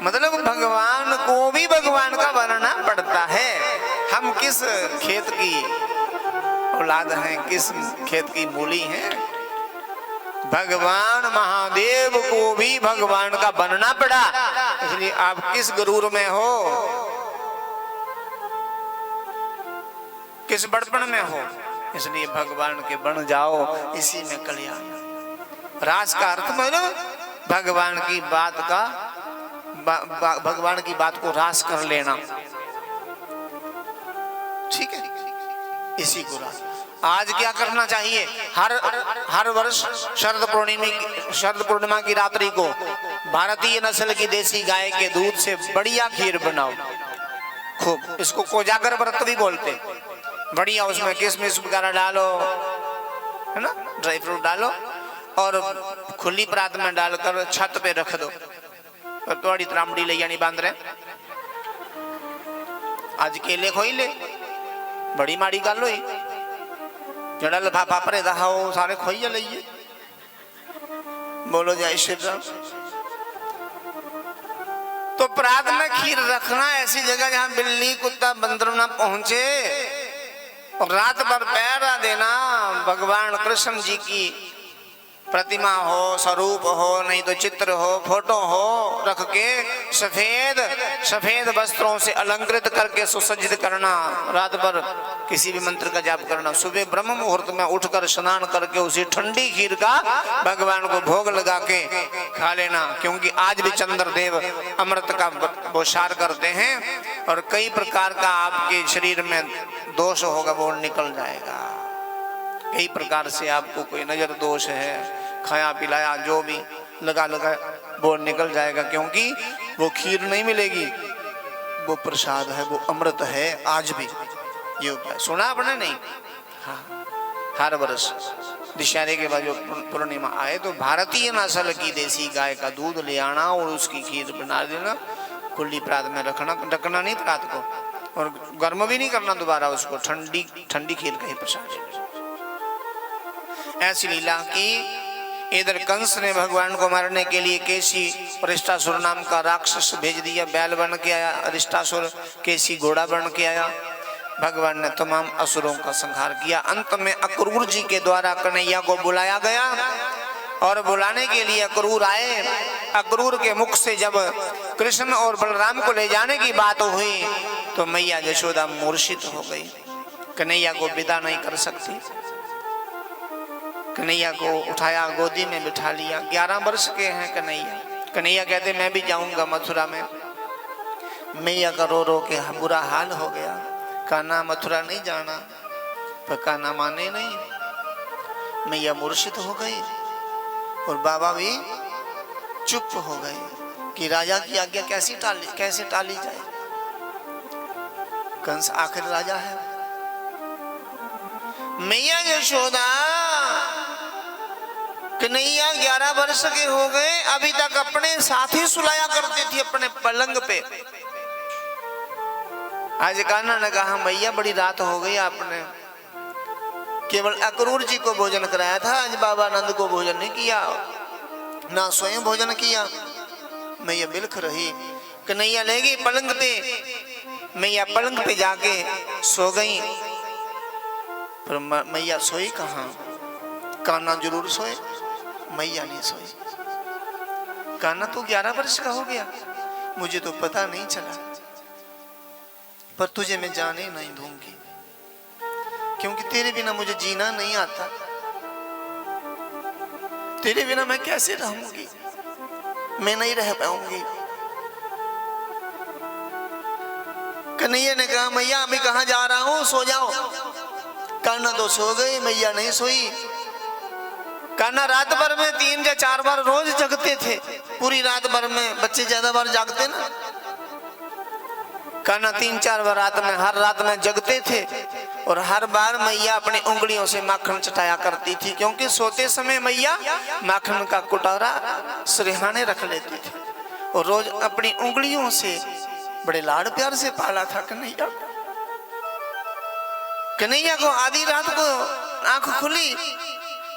मतलब भगवान को भी भगवान का बनना पड़ता है। हम किस खेत की औलाद हैं, किस खेत की मूली हैं। भगवान महादेव को भी भगवान का बनना पड़ा, इसलिए आप किस गुरूर में हो, किस बड़पन में हो, इसलिए भगवान के बन जाओ, इसी में कल्याण। रास का अर्थ मतलब भगवान की बात का, भगवान की बात को रास कर लेना, ठीक है, इसी को रास। आज क्या करना चाहिए, हर वर्ष शरद पूर्णिमा की रात्रि को भारतीय नस्ल की देसी गाय के दूध से बढ़िया खीर बनाओ खूब। इसको कोजागर व्रत भी बोलते। बढ़िया उसमें किशमिश वगैरह डालो, है ना, ड्राई फ्रूट डालो, और खुली परात में डालकर छत पे रख दो। तो थोड़ी त्रामड़ी ले जानी बांध रहे। आज केले खोई ले, बड़ी माड़ी गल हुई, जड़ा लफाफा भरे दा हो सारे खोइया लइए। बोलो जय श्री राम। तो परात में खीर रखना ऐसी जगह जहां बिल्ली कुत्ता बंदर ना पहुंचे, और रात भर पहरा देना। भगवान कृष्ण जी की प्रतिमा हो, स्वरूप हो, नहीं तो चित्र हो, फोटो हो, रख के सफेद वस्त्रों से अलंकृत करके सुसज्जित करना। रात भर किसी भी मंत्र का जाप करना। सुबह ब्रह्म मुहूर्त में उठकर स्नान करके उसी ठंडी खीर का भगवान को भोग लगा के खा लेना, क्योंकि आज भी चंद्रदेव अमृत का बोछार करते हैं। और कई प्रकार का आपके शरीर में दोष होगा वो निकल जाएगा। कई प्रकार से आपको कोई नजर दोष है, खाया पिलाया जो भी लगा लगा वो निकल जाएगा, क्योंकि वो खीर नहीं मिलेगी, वो प्रसाद है, वो अमृत है। आज भी ये उपाय सुना आपने नहीं? हाँ, हर वर्ष दशहरे के बाद जो पूर्णिमा आए तो भारतीय नस्ल की देसी गाय का दूध ले आना और उसकी खीर बना देना, खुली प्रात में रखना, ढकना नहीं रात को, और गर्म भी नहीं करना दोबारा उसको, ठंडी ठंडी खीर का ही प्रसाद। ऐसी लीला की इधर कंस ने भगवान को मारने के लिए केसी अरिष्टासुर नाम का राक्षस भेज दिया, बैल बन के आया, अरिष्टासुर केसी घोड़ा बन के आया। भगवान ने तमाम असुरों का संहार किया। अंत में अक्रूर जी के द्वारा कन्हैया को बुलाया गया और बुलाने के लिए अक्रूर आए। अक्रूर के मुख से जब कृष्ण और बलराम को ले जाने की बात हुई तो मैया यशोदा मूर्छित हो गई। कन्हैया को विदा नहीं कर सकती, कन्हैया को उठाया, गोदी में बिठा लिया। 11 वर्ष के हैं कन्हैया। कन्हैया कहते मैं भी जाऊंगा मथुरा में। मैया का रो रो के बुरा हाल हो गया। कान्हा मथुरा नहीं जाना, पर कान्हा माने नहीं। मैया मूर्छित हो गई और बाबा भी चुप हो गए कि राजा की आज्ञा कैसे टाली जाए। कंस आखिर राजा है। मैया यशोदा कन्हैया 11 वर्ष के हो गए, अभी तक अपने साथ ही सुलाया करती थी अपने पलंग पे। आज कान्हा ने कहा मैया बड़ी रात हो गई, आपने केवल अक्रूर जी को भोजन कराया था, आज बाबा नंद को भोजन नहीं किया, ना स्वयं भोजन किया। मैया बिलख रही। कन्हैया ले गई पलंग पे। मैया पलंग पे जाके सो गई, पर मैया सोई कहाँ? कान्हा जरूर सोए, मैया नहीं सोई। कान्हा तो 11 वर्ष का हो गया, मुझे तो पता नहीं चला, पर तुझे मैं जाने नहीं दूंगी, क्योंकि तेरे बिना मुझे जीना नहीं आता। तेरे बिना मैं कैसे रहूंगी? मैं नहीं रह पाऊंगी। कन्हैया ने कहा मैया अभी कहाँ जा रहा हूं, सो जाओ। कान्हा तो सो गई, मैया नहीं सोई। कान्हा रात भर में 3 या 4 बार रोज जगते थे। पूरी रात भर में बच्चे ज्यादा बार जागते ना, कान्हा 3-4 बार रात में, हर रात में जगते थे। और हर बार मैया अपनी उंगलियों से माखन चटाया करती थी, क्योंकि सोते समय मैया माखन का कुटारा सिरहाने रख लेती थी और रोज अपनी उंगलियों से बड़े लाड़ प्यार से पाला था कन्हैया को। कन्हैया को आधी रात को आंख खुली,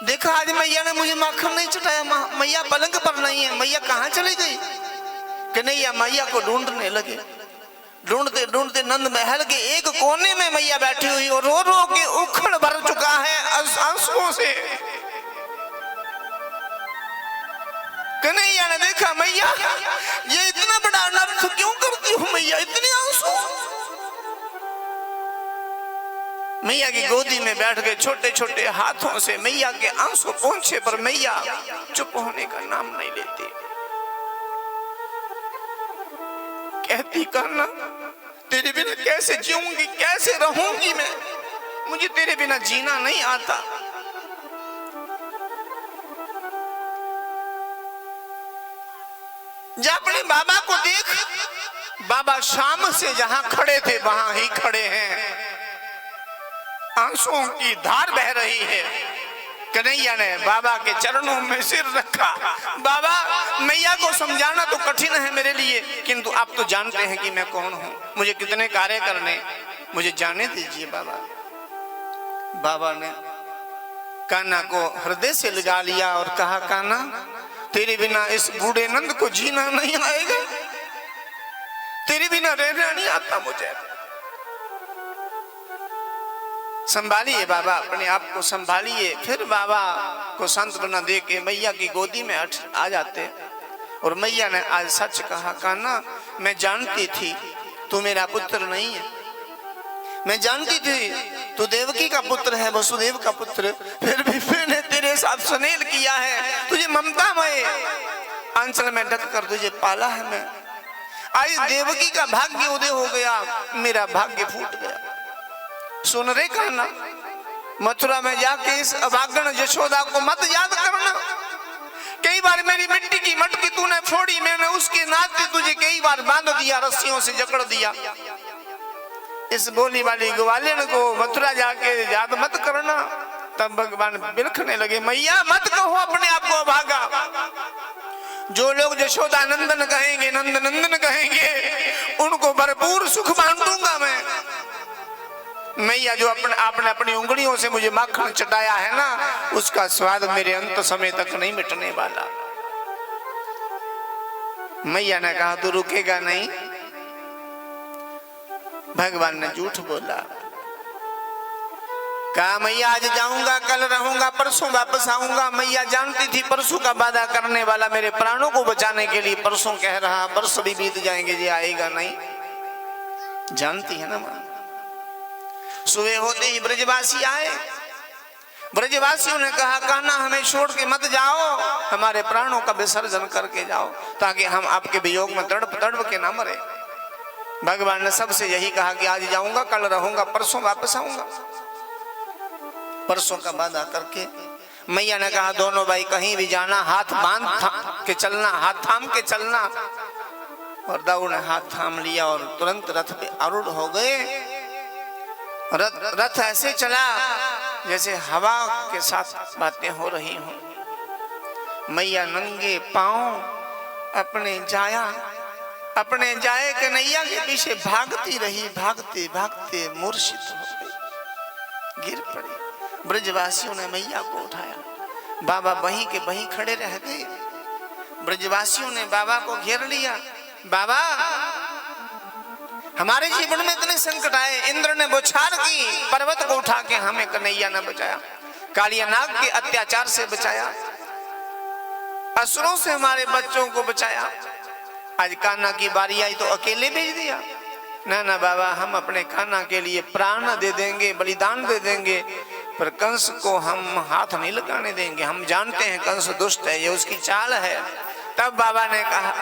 देखा आज मैया ने मुझे माखन नहीं चटाया, मैया पलंग पर नहीं है, मैया कहाँ चली गई? कन्हैया मैया को ढूंढने लगे। ढूंढते ढूंढते नंद महल के एक कोने में मैया बैठी हुई और रो रो के उखड़ भर चुका है आंसुओं से। कन्हैया ने देखा मैया ये इतना बड़ा अनर्थ क्यों करती हूँ मैया, इतने आंसू। मैया की गोदी में बैठ के छोटे छोटे हाथों से मैया के आंसू पोंछे, पर मैया चुप होने का नाम नहीं लेती। कहती कान्हा तेरे बिना कैसे जीऊंगी, कैसे रहूंगी मैं, मुझे तेरे बिना जीना नहीं आता। जा अपने बाबा को देख, बाबा शाम से जहां खड़े थे वहां ही खड़े हैं, आंसुओं की धार बह रही है। कन्हैया ने बाबा के चरणों में सिर रखा। बाबा मैया को समझाना तो कठिन है मेरे लिए, किंतु आप तो जानते हैं कि मैं कौन हूं, मुझे कितने कार्य करने, मुझे जाने दीजिए बाबा। बाबा ने कान्हा को हृदय से लगा लिया और कहा कान्हा तेरे बिना इस बूढ़े नंद को जीना नहीं आएगा, तेरे बिना रहना नहीं आता मुझे। संभालिए बाबा, अपने आप को संभालिए। फिर बाबा को सांत्वना दे के मैया की गोदी में आ जाते और मैया ने आज सच कहा कान्हा मैं जानती थी तू मेरा पुत्र नहीं है, मैं जानती थी तू देवकी का पुत्र है, वसुदेव का पुत्र, फिर भी मैंने तेरे साथ सुनेल किया है, तुझे ममता में आंचल में ढक कर तुझे पाला है मैं। आज देवकी का भाग्य उदय हो गया, मेरा भाग्य फूट गया। सुन रे कान्हा, मथुरा में जाके इस अभागन यशोदा को मत याद करना। कई बार मेरी मिट्टी की मटकी तूने फोड़ी, मैंने उसके नाते तुझे कई बार बांध दिया, रस्सियों से जकड़ दिया। इस बोली वाली ग्वालिन को मथुरा जाके याद मत करना। तब भगवान बिलखने लगे, मैया मत कहो अपने आप को अभागा। जो लोग यशोदा नंदन कहेंगे, नंद नंदन कहेंगे, उनको भरपूर सुख बांटूंगा मैं। मैया जो आपने अपनी उंगलियों से मुझे माखन चटाया है ना, उसका स्वाद मेरे अंत समय तक नहीं मिटने वाला। मैया ने कहा तू रुकेगा नहीं। भगवान ने झूठ बोला, कहा मैया आज जाऊंगा, कल रहूंगा, परसों वापस आऊंगा। मैया जानती थी परसों का वादा करने वाला मेरे प्राणों को बचाने के लिए परसों कह रहा, वर्ष भी बीत जाएंगे, ये आएगा नहीं। जानती है ना मां। सुबह होते ही ब्रजवासी आए। ब्रजवासियों ने कहा कान्हा हमें छोड़ के मत जाओ, हमारे प्राणों का विसर्जन करके जाओ, ताकि हम आपके वियोग में तड़प तड़प के ना मरे। भगवान ने सबसे यही कहा कि आज जाऊंगा, कल रहूंगा, परसों वापस आऊंगा। परसों का वादा करके मैया ने कहा दोनों भाई कहीं भी जाना हाथ बांध के चलना, हाथ थाम के चलना। और दाऊ ने हाथ थाम लिया और तुरंत रथ पे आरूढ़ हो गए। रथ ऐसे चला जैसे हवा के साथ बातें हो रही हों। मैया नंगे पांव अपने जाए कन्हैया के पीछे भागती रही, भागते भागते मूर्छित हो गई, गिर पड़ी। ब्रजवासियों ने मैया को उठाया, बाबा वहीं के वहीं खड़े रह गए। ब्रजवासियों ने बाबा को घेर लिया। बाबा हमारे जीवन में इतने संकट आए, इंद्र ने बौछार की, पर्वत को उठा के हमें कन्हैया ने बचाया, कालिया नाग के अत्याचार से बचाया, असुरों से हमारे बच्चों को बचाया। आज कान्हा की बारी आई तो अकेले भेज दिया। ना ना बाबा, हम अपने कान्हा के लिए प्राण दे देंगे, बलिदान दे देंगे, पर कंस को हम हाथ नहीं लगाने देंगे। हम जानते हैं कंस दुष्ट है, ये उसकी चाल है। तब बाबा ने कहा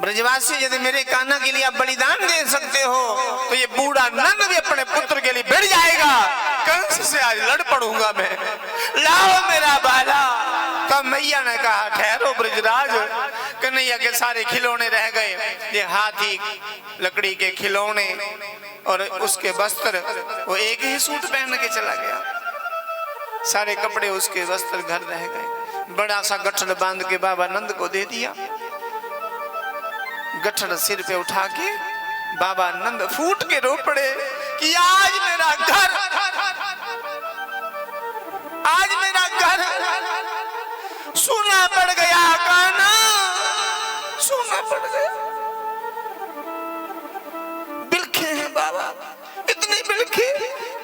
ब्रजवासी यदि मेरे कान्हा के लिए आप बलिदान दे सकते हो तो ये बूढ़ा नंद भी अपने पुत्र के लिए भिड़ जाएगा। कंस से आज लड़ पड़ूंगा मैं, लाओ मेरा बाला। तब मैया ने कहा ठहरो ब्रजराज, कन्हैया के सारे खिलौने रह गए, ये हाथी लकड़ी के खिलौने और उसके वस्त्र, वो एक ही सूट पहन के चला गया, सारे कपड़े उसके वस्त्र घर रह गए। बड़ा सा गठड़ बांध के बाबा नंद को दे दिया। गठड़ सिर पे उठा के बाबा नंद फूट के रो पड़े कि आज मेरा घर सूना पड़ गया, कान्हा सूना पड़ गया। बिलखे हैं बाबा, इतने बिलखे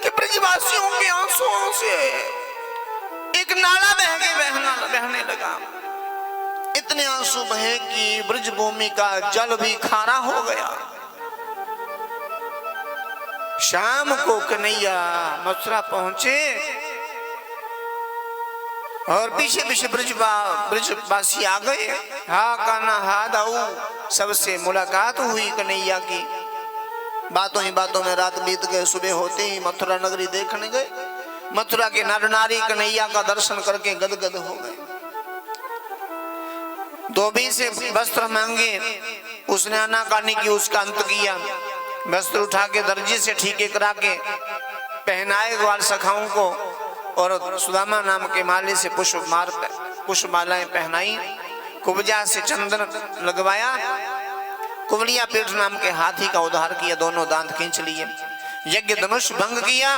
कि ब्रजवासियों के आंसुओं से एक नाला बहने लगा। इतने आंसू बहे कि ब्रजभूमि का जल भी खारा हो गया। शाम को कन्हैया मथुरा पहुंचे और पीछे पीछे ब्रजवासी आ गए। हा कान्हा हा दाऊ, सबसे मुलाकात हुई कन्हैया की। बातों ही बातों में रात बीत गए। सुबह होते ही मथुरा नगरी देखने गए। मथुरा के नर नारी कन्हैया का दर्शन करके गदगद हो गए। धोबी से वस्त्र मांगे, उसने आनाकानी की, उसका अंत किया। वस्त्र उठा के दर्जी से ठीके करा के पहनाए ग्वाल सखाओं को और सुदामा नाम के माले से पुष्पमालाएं पहनाई। कुब्जा से चंदन लगवाया। कुबलिया पीठ नाम के हाथी का उद्धार किया, दोनों दांत खींच लिए। यज्ञ धनुष भंग किया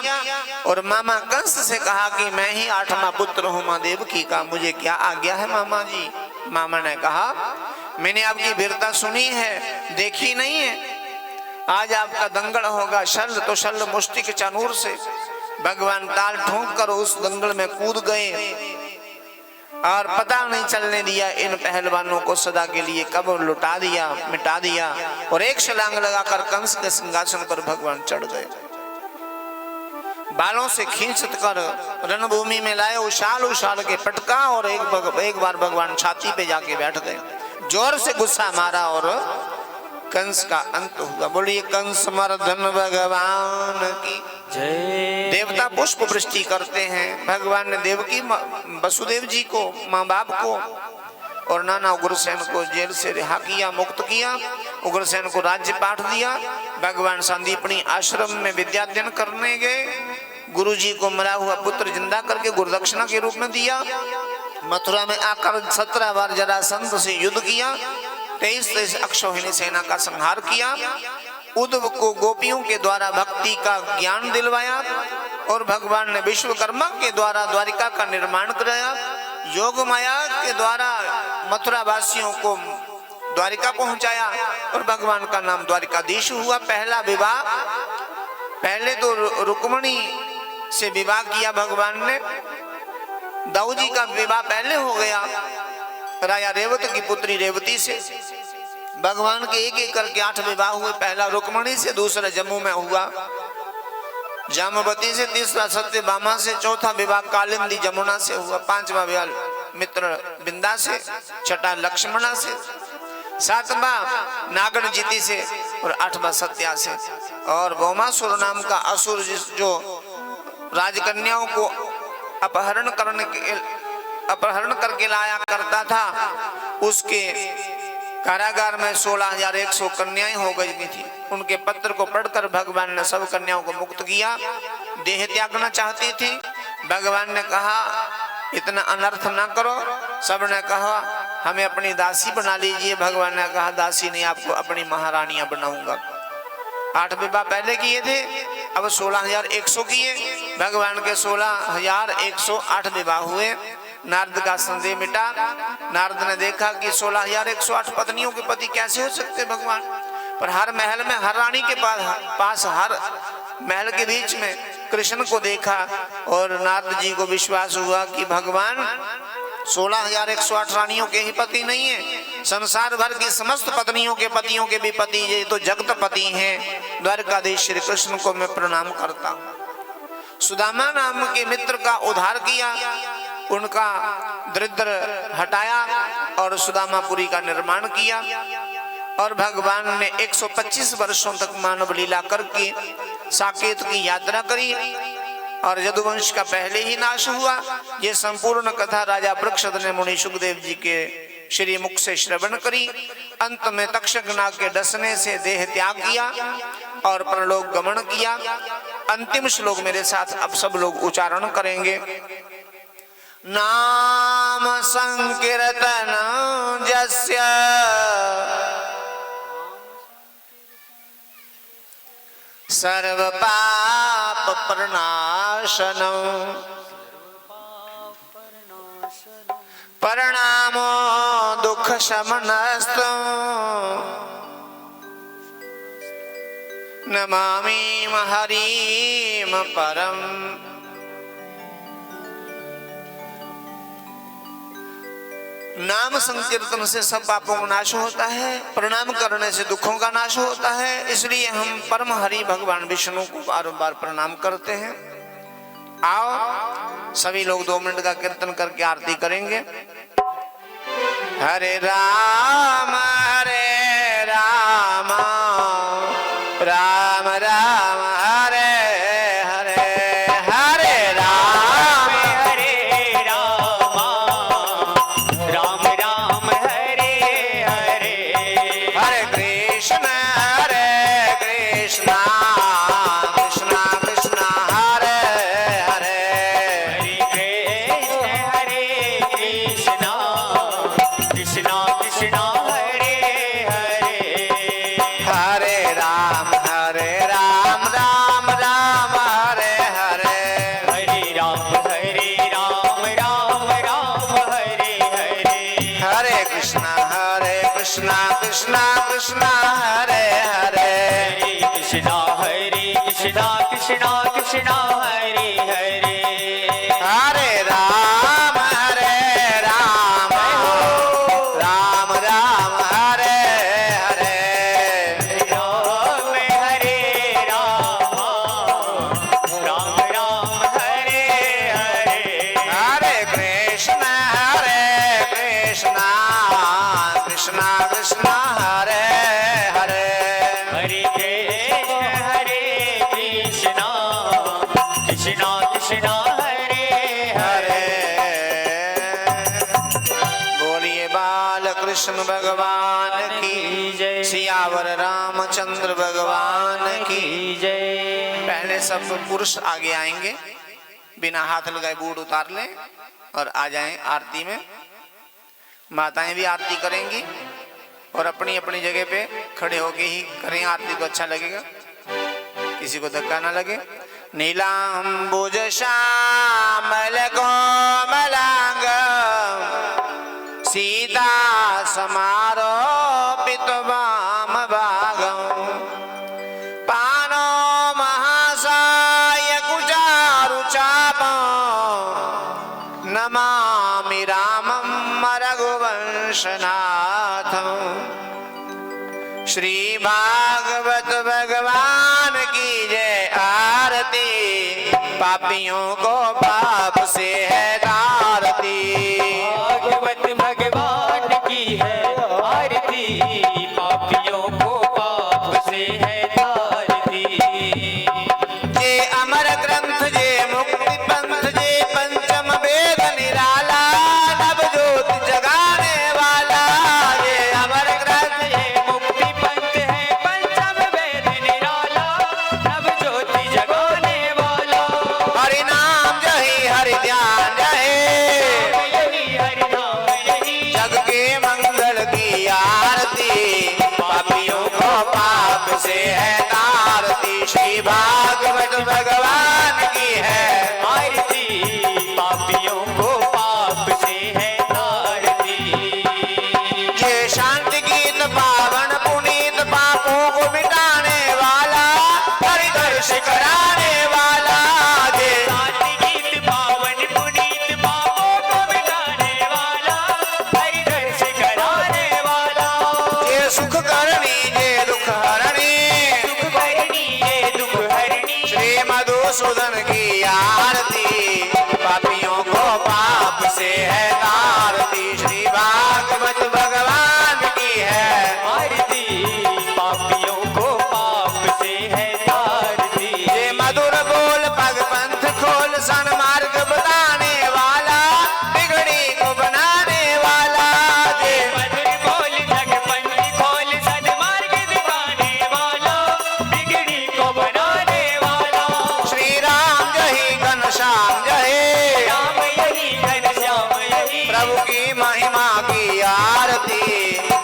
और मामा कंस से कहा कि मैं ही 8वां पुत्र हूं मां देवकी का, मुझे क्या आज्ञा है मामा जी। मामा ने कहा मैंने आपकी वीरता सुनी है, देखी नहीं है। आज आपका दंगल होगा। शल्य तो शल्य मुष्टिक चानूर से भगवान ताल ठोंक कर उस दंगल में कूद गए और पता नहीं चलने दिया इन पहलवानों को, सदा के लिए कब लुटा दिया, मिटा दिया। और एक छलांग लगाकर कंस के सिंहासन पर भगवान चढ़ गए। बालों से खींच कर रणभूमि में लाए, उछाल उछाल के पटका और एक बार भगवान छाती पे जाके बैठ गए। जोर से गुस्सा मारा और कंस का अंत हुआ। बोलिए कंस मर्दन भगवान की जय। देवता पुष्प वृष्टि करते हैं। भगवान ने देवकी वसुदेव जी को, माँ बाप को और नाना उग्रसेन को जेल से रिहा किया, मुक्त किया। उग्रसेन को राज्य पाठ दिया। भगवान संदीपनी आश्रम में विद्याध्ययन करने गए। गुरुजी को मरा हुआ पुत्र जिंदा करके गुरुदक्षिणा के रूप में दिया। मथुरा में आकर 17 बार जरासंध से युद्ध किया। 23 अक्षौहिणी सेना का संहार किया। उद्धव को गोपियों के द्वारा भक्ति का ज्ञान दिलवाया और भगवान ने विश्वकर्मा के द्वारा द्वारिका का निर्माण कराया। योग माया के द्वारा मथुरा वासियों को द्वारिका पहुंचाया और भगवान का नाम द्वारिकाधीश हुआ। पहला विवाह, पहले तो रुक्मणी से विवाह किया भगवान ने। दाऊ जी का विवाह पहले हो गया राजा रेवत की पुत्री रेवती से। भगवान के एक एक करके 8 विवाह हुए। पहला रुक्मणी से, दूसरा जम्मू में हुआ जामवती से, तीसरा सत्यभामा से, चौथा विवाह कालिंदी जमुना से हुआ, 5वां विवाह मित्र बिंदा से, छठा लक्ष्मणा से, 7वां नागणजीति से और 8वां सत्या से। और भौमासुर नाम का असुर जो राजकन्याओं को अपहरण करके लाया करता था, उसके कारागार में 16,100 कन्याएं हो गई थी। उनके पत्र को पढ़कर भगवान ने सब कन्याओं को मुक्त किया। देह त्यागना चाहती थी। भगवान ने कहा इतना अनर्थ ना करो। सब ने कहा हमें अपनी दासी बना लीजिए। भगवान ने कहा दासी नहीं, आपको अपनी महारानियां बनाऊंगा। 8 विवाह पहले किए थे, अब 16,100 किए। भगवान के 16,108 विवाह हुए। नारद का संदेह मिटा। नारद ने देखा कि 16,108 पत्नियों के पति कैसे हो सकते भगवान। पर हर महल में, हर रानी के पास हर महल के बीच में कृष्ण को देखा और नारद जी को विश्वास हुआ कि भगवान 16,108 रानियों के ही पति नहीं है, संसार भर की समस्त पत्नियों के पतियों के भी पति, ये तो जगत पति हैं। द्वारकाधीश श्री कृष्ण को मैं प्रणाम करता हूँ। सुदामा नाम के मित्र का उद्धार किया, उनका दरिद्र हटाया और सुदामापुरी का निर्माण किया। और भगवान ने 125 वर्षों तक मानव लीला करके साकेत की यात्रा करी और यदुवंश का पहले ही नाश हुआ। ये संपूर्ण कथा राजा परीक्षित ने मुनि सुखदेव जी के श्री मुख से श्रवण करी। अंत में तक्षक नाग के डसने से देह त्याग किया और परलोक गमन किया। अंतिम श्लोक मेरे साथ अब सब लोग उच्चारण करेंगे। नाम संकीर्तन जस्य सर्व पाप प्रणाशनम प्रणामो दुख शमनस्तु नमामि हरिम परम। नाम संकीर्तन से सब पापों का नाश होता है, प्रणाम करने से दुखों का नाश होता है। इसलिए हम परम हरि भगवान विष्णु को बार-बार प्रणाम करते हैं। आओ सभी लोग 2 मिनट का कीर्तन करके आरती करेंगे। हरे राम राम राम हरे हरे, हरे राम राम राम हरे हरे, हरे कृष्ण कृष्ण कृष्ण हरे हरे, हरे कृष्ण कृष्ण कृष्ण हरे हरे, हरे राम राम राम हरे हरे, हरे राम राम राम हरे हरे, हरे कृष्ण कृष्ण कृष्ण हरे हरे, हरे कृष्ण कृष्ण कृष्ण हरे हरे, हरे राम राम राम हरे हरे, राम हरे राम राम हरे हरे, हरे कृष्ण कृष्ण है सब पुरुष आगे आएंगे, बिना हाथ लगाए बूट उतार लें और आ जाएं आरती में। माताएं भी आरती करेंगी और अपनी अपनी जगह पे खड़े होके ही करें आरती, तो अच्छा लगेगा, किसी को धक्का ना लगे। नीलांबुज श्यामल कोमलांग सीता समारोपित वाम भागं पानो महासाय कुचारु चापं नमामि रामं रघुवंशनाथं। श्री भागवत भगवान की जय आरती, पापियों को पाप से है तारती। भागवत भगवान की है आरती, पापियों को पाप से है तारती। जे अमर ग्रंथ जे मुक्ति पंथ जे पंचम वेद निराला, नव ज्योति जगाने वाला। जे अमर ग्रंथ ये मुक्ति पंथ है पंचम वेद निराला, नव ज्योति जगाने वाला। हरि नाम जही हरि ध्यान जहे, यही हरि नाम यही जग के मंगल की आरती, पापियों को पाप से है तारती। श्री भागवत भगवान की है आरती, पापियों को पाप से है तारती। ये शांति गीत पावन पुनीत, पापों को मिटाने वाला, हरिदर्श कराने वाला। ये शांति गीत पावन पुनीत, पापों को मिटाने वाला, हरिदर्श कराने वाला। ये सुख करणी ये दुख हरणी, सुख भरणी ये दुख हरणी। श्री मधुसूदन की आरती, पापियों को पाप से है तारती। श्री भागवत भगवान की है आरती, पापियों को पाप से है तारती। ये मधुर बोल पग पंथ खोल, सन्मार्ग बताने वाला, बिगड़ी को बनाने वाला। ये मधुर बोल जग पंथ खोल, सन्मार्ग दिखाने वाला, बिगड़ी को बनाने वाला। श्री राम जही घनश्याम जहे, राम यही घनश्याम यही। प्रभु की महिमा की आरती,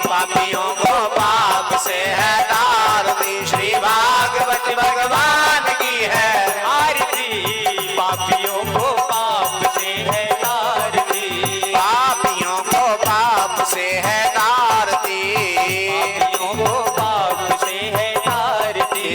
पापियों को पाप से है तारती। श्री भागवत भगवान की है आरती, पापियों को पाप से है तारती। पापियों को पाप से है तारती। पापियों को पाप से है तारती।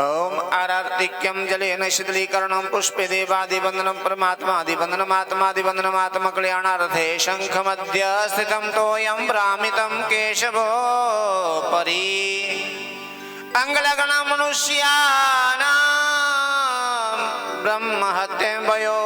ओम आरार्तिक्यम जलेन शीतलीकरणं पुष्पे देवादिवंदनं परमात्मादिवंदनमात्मादिवंदनमात्म कल्याणार्थे शंख मध्य स्थितं तोयं भ्रामितं केशवो परि अंगलगण मनुष्याणां ब्रह्म हत्य भयो।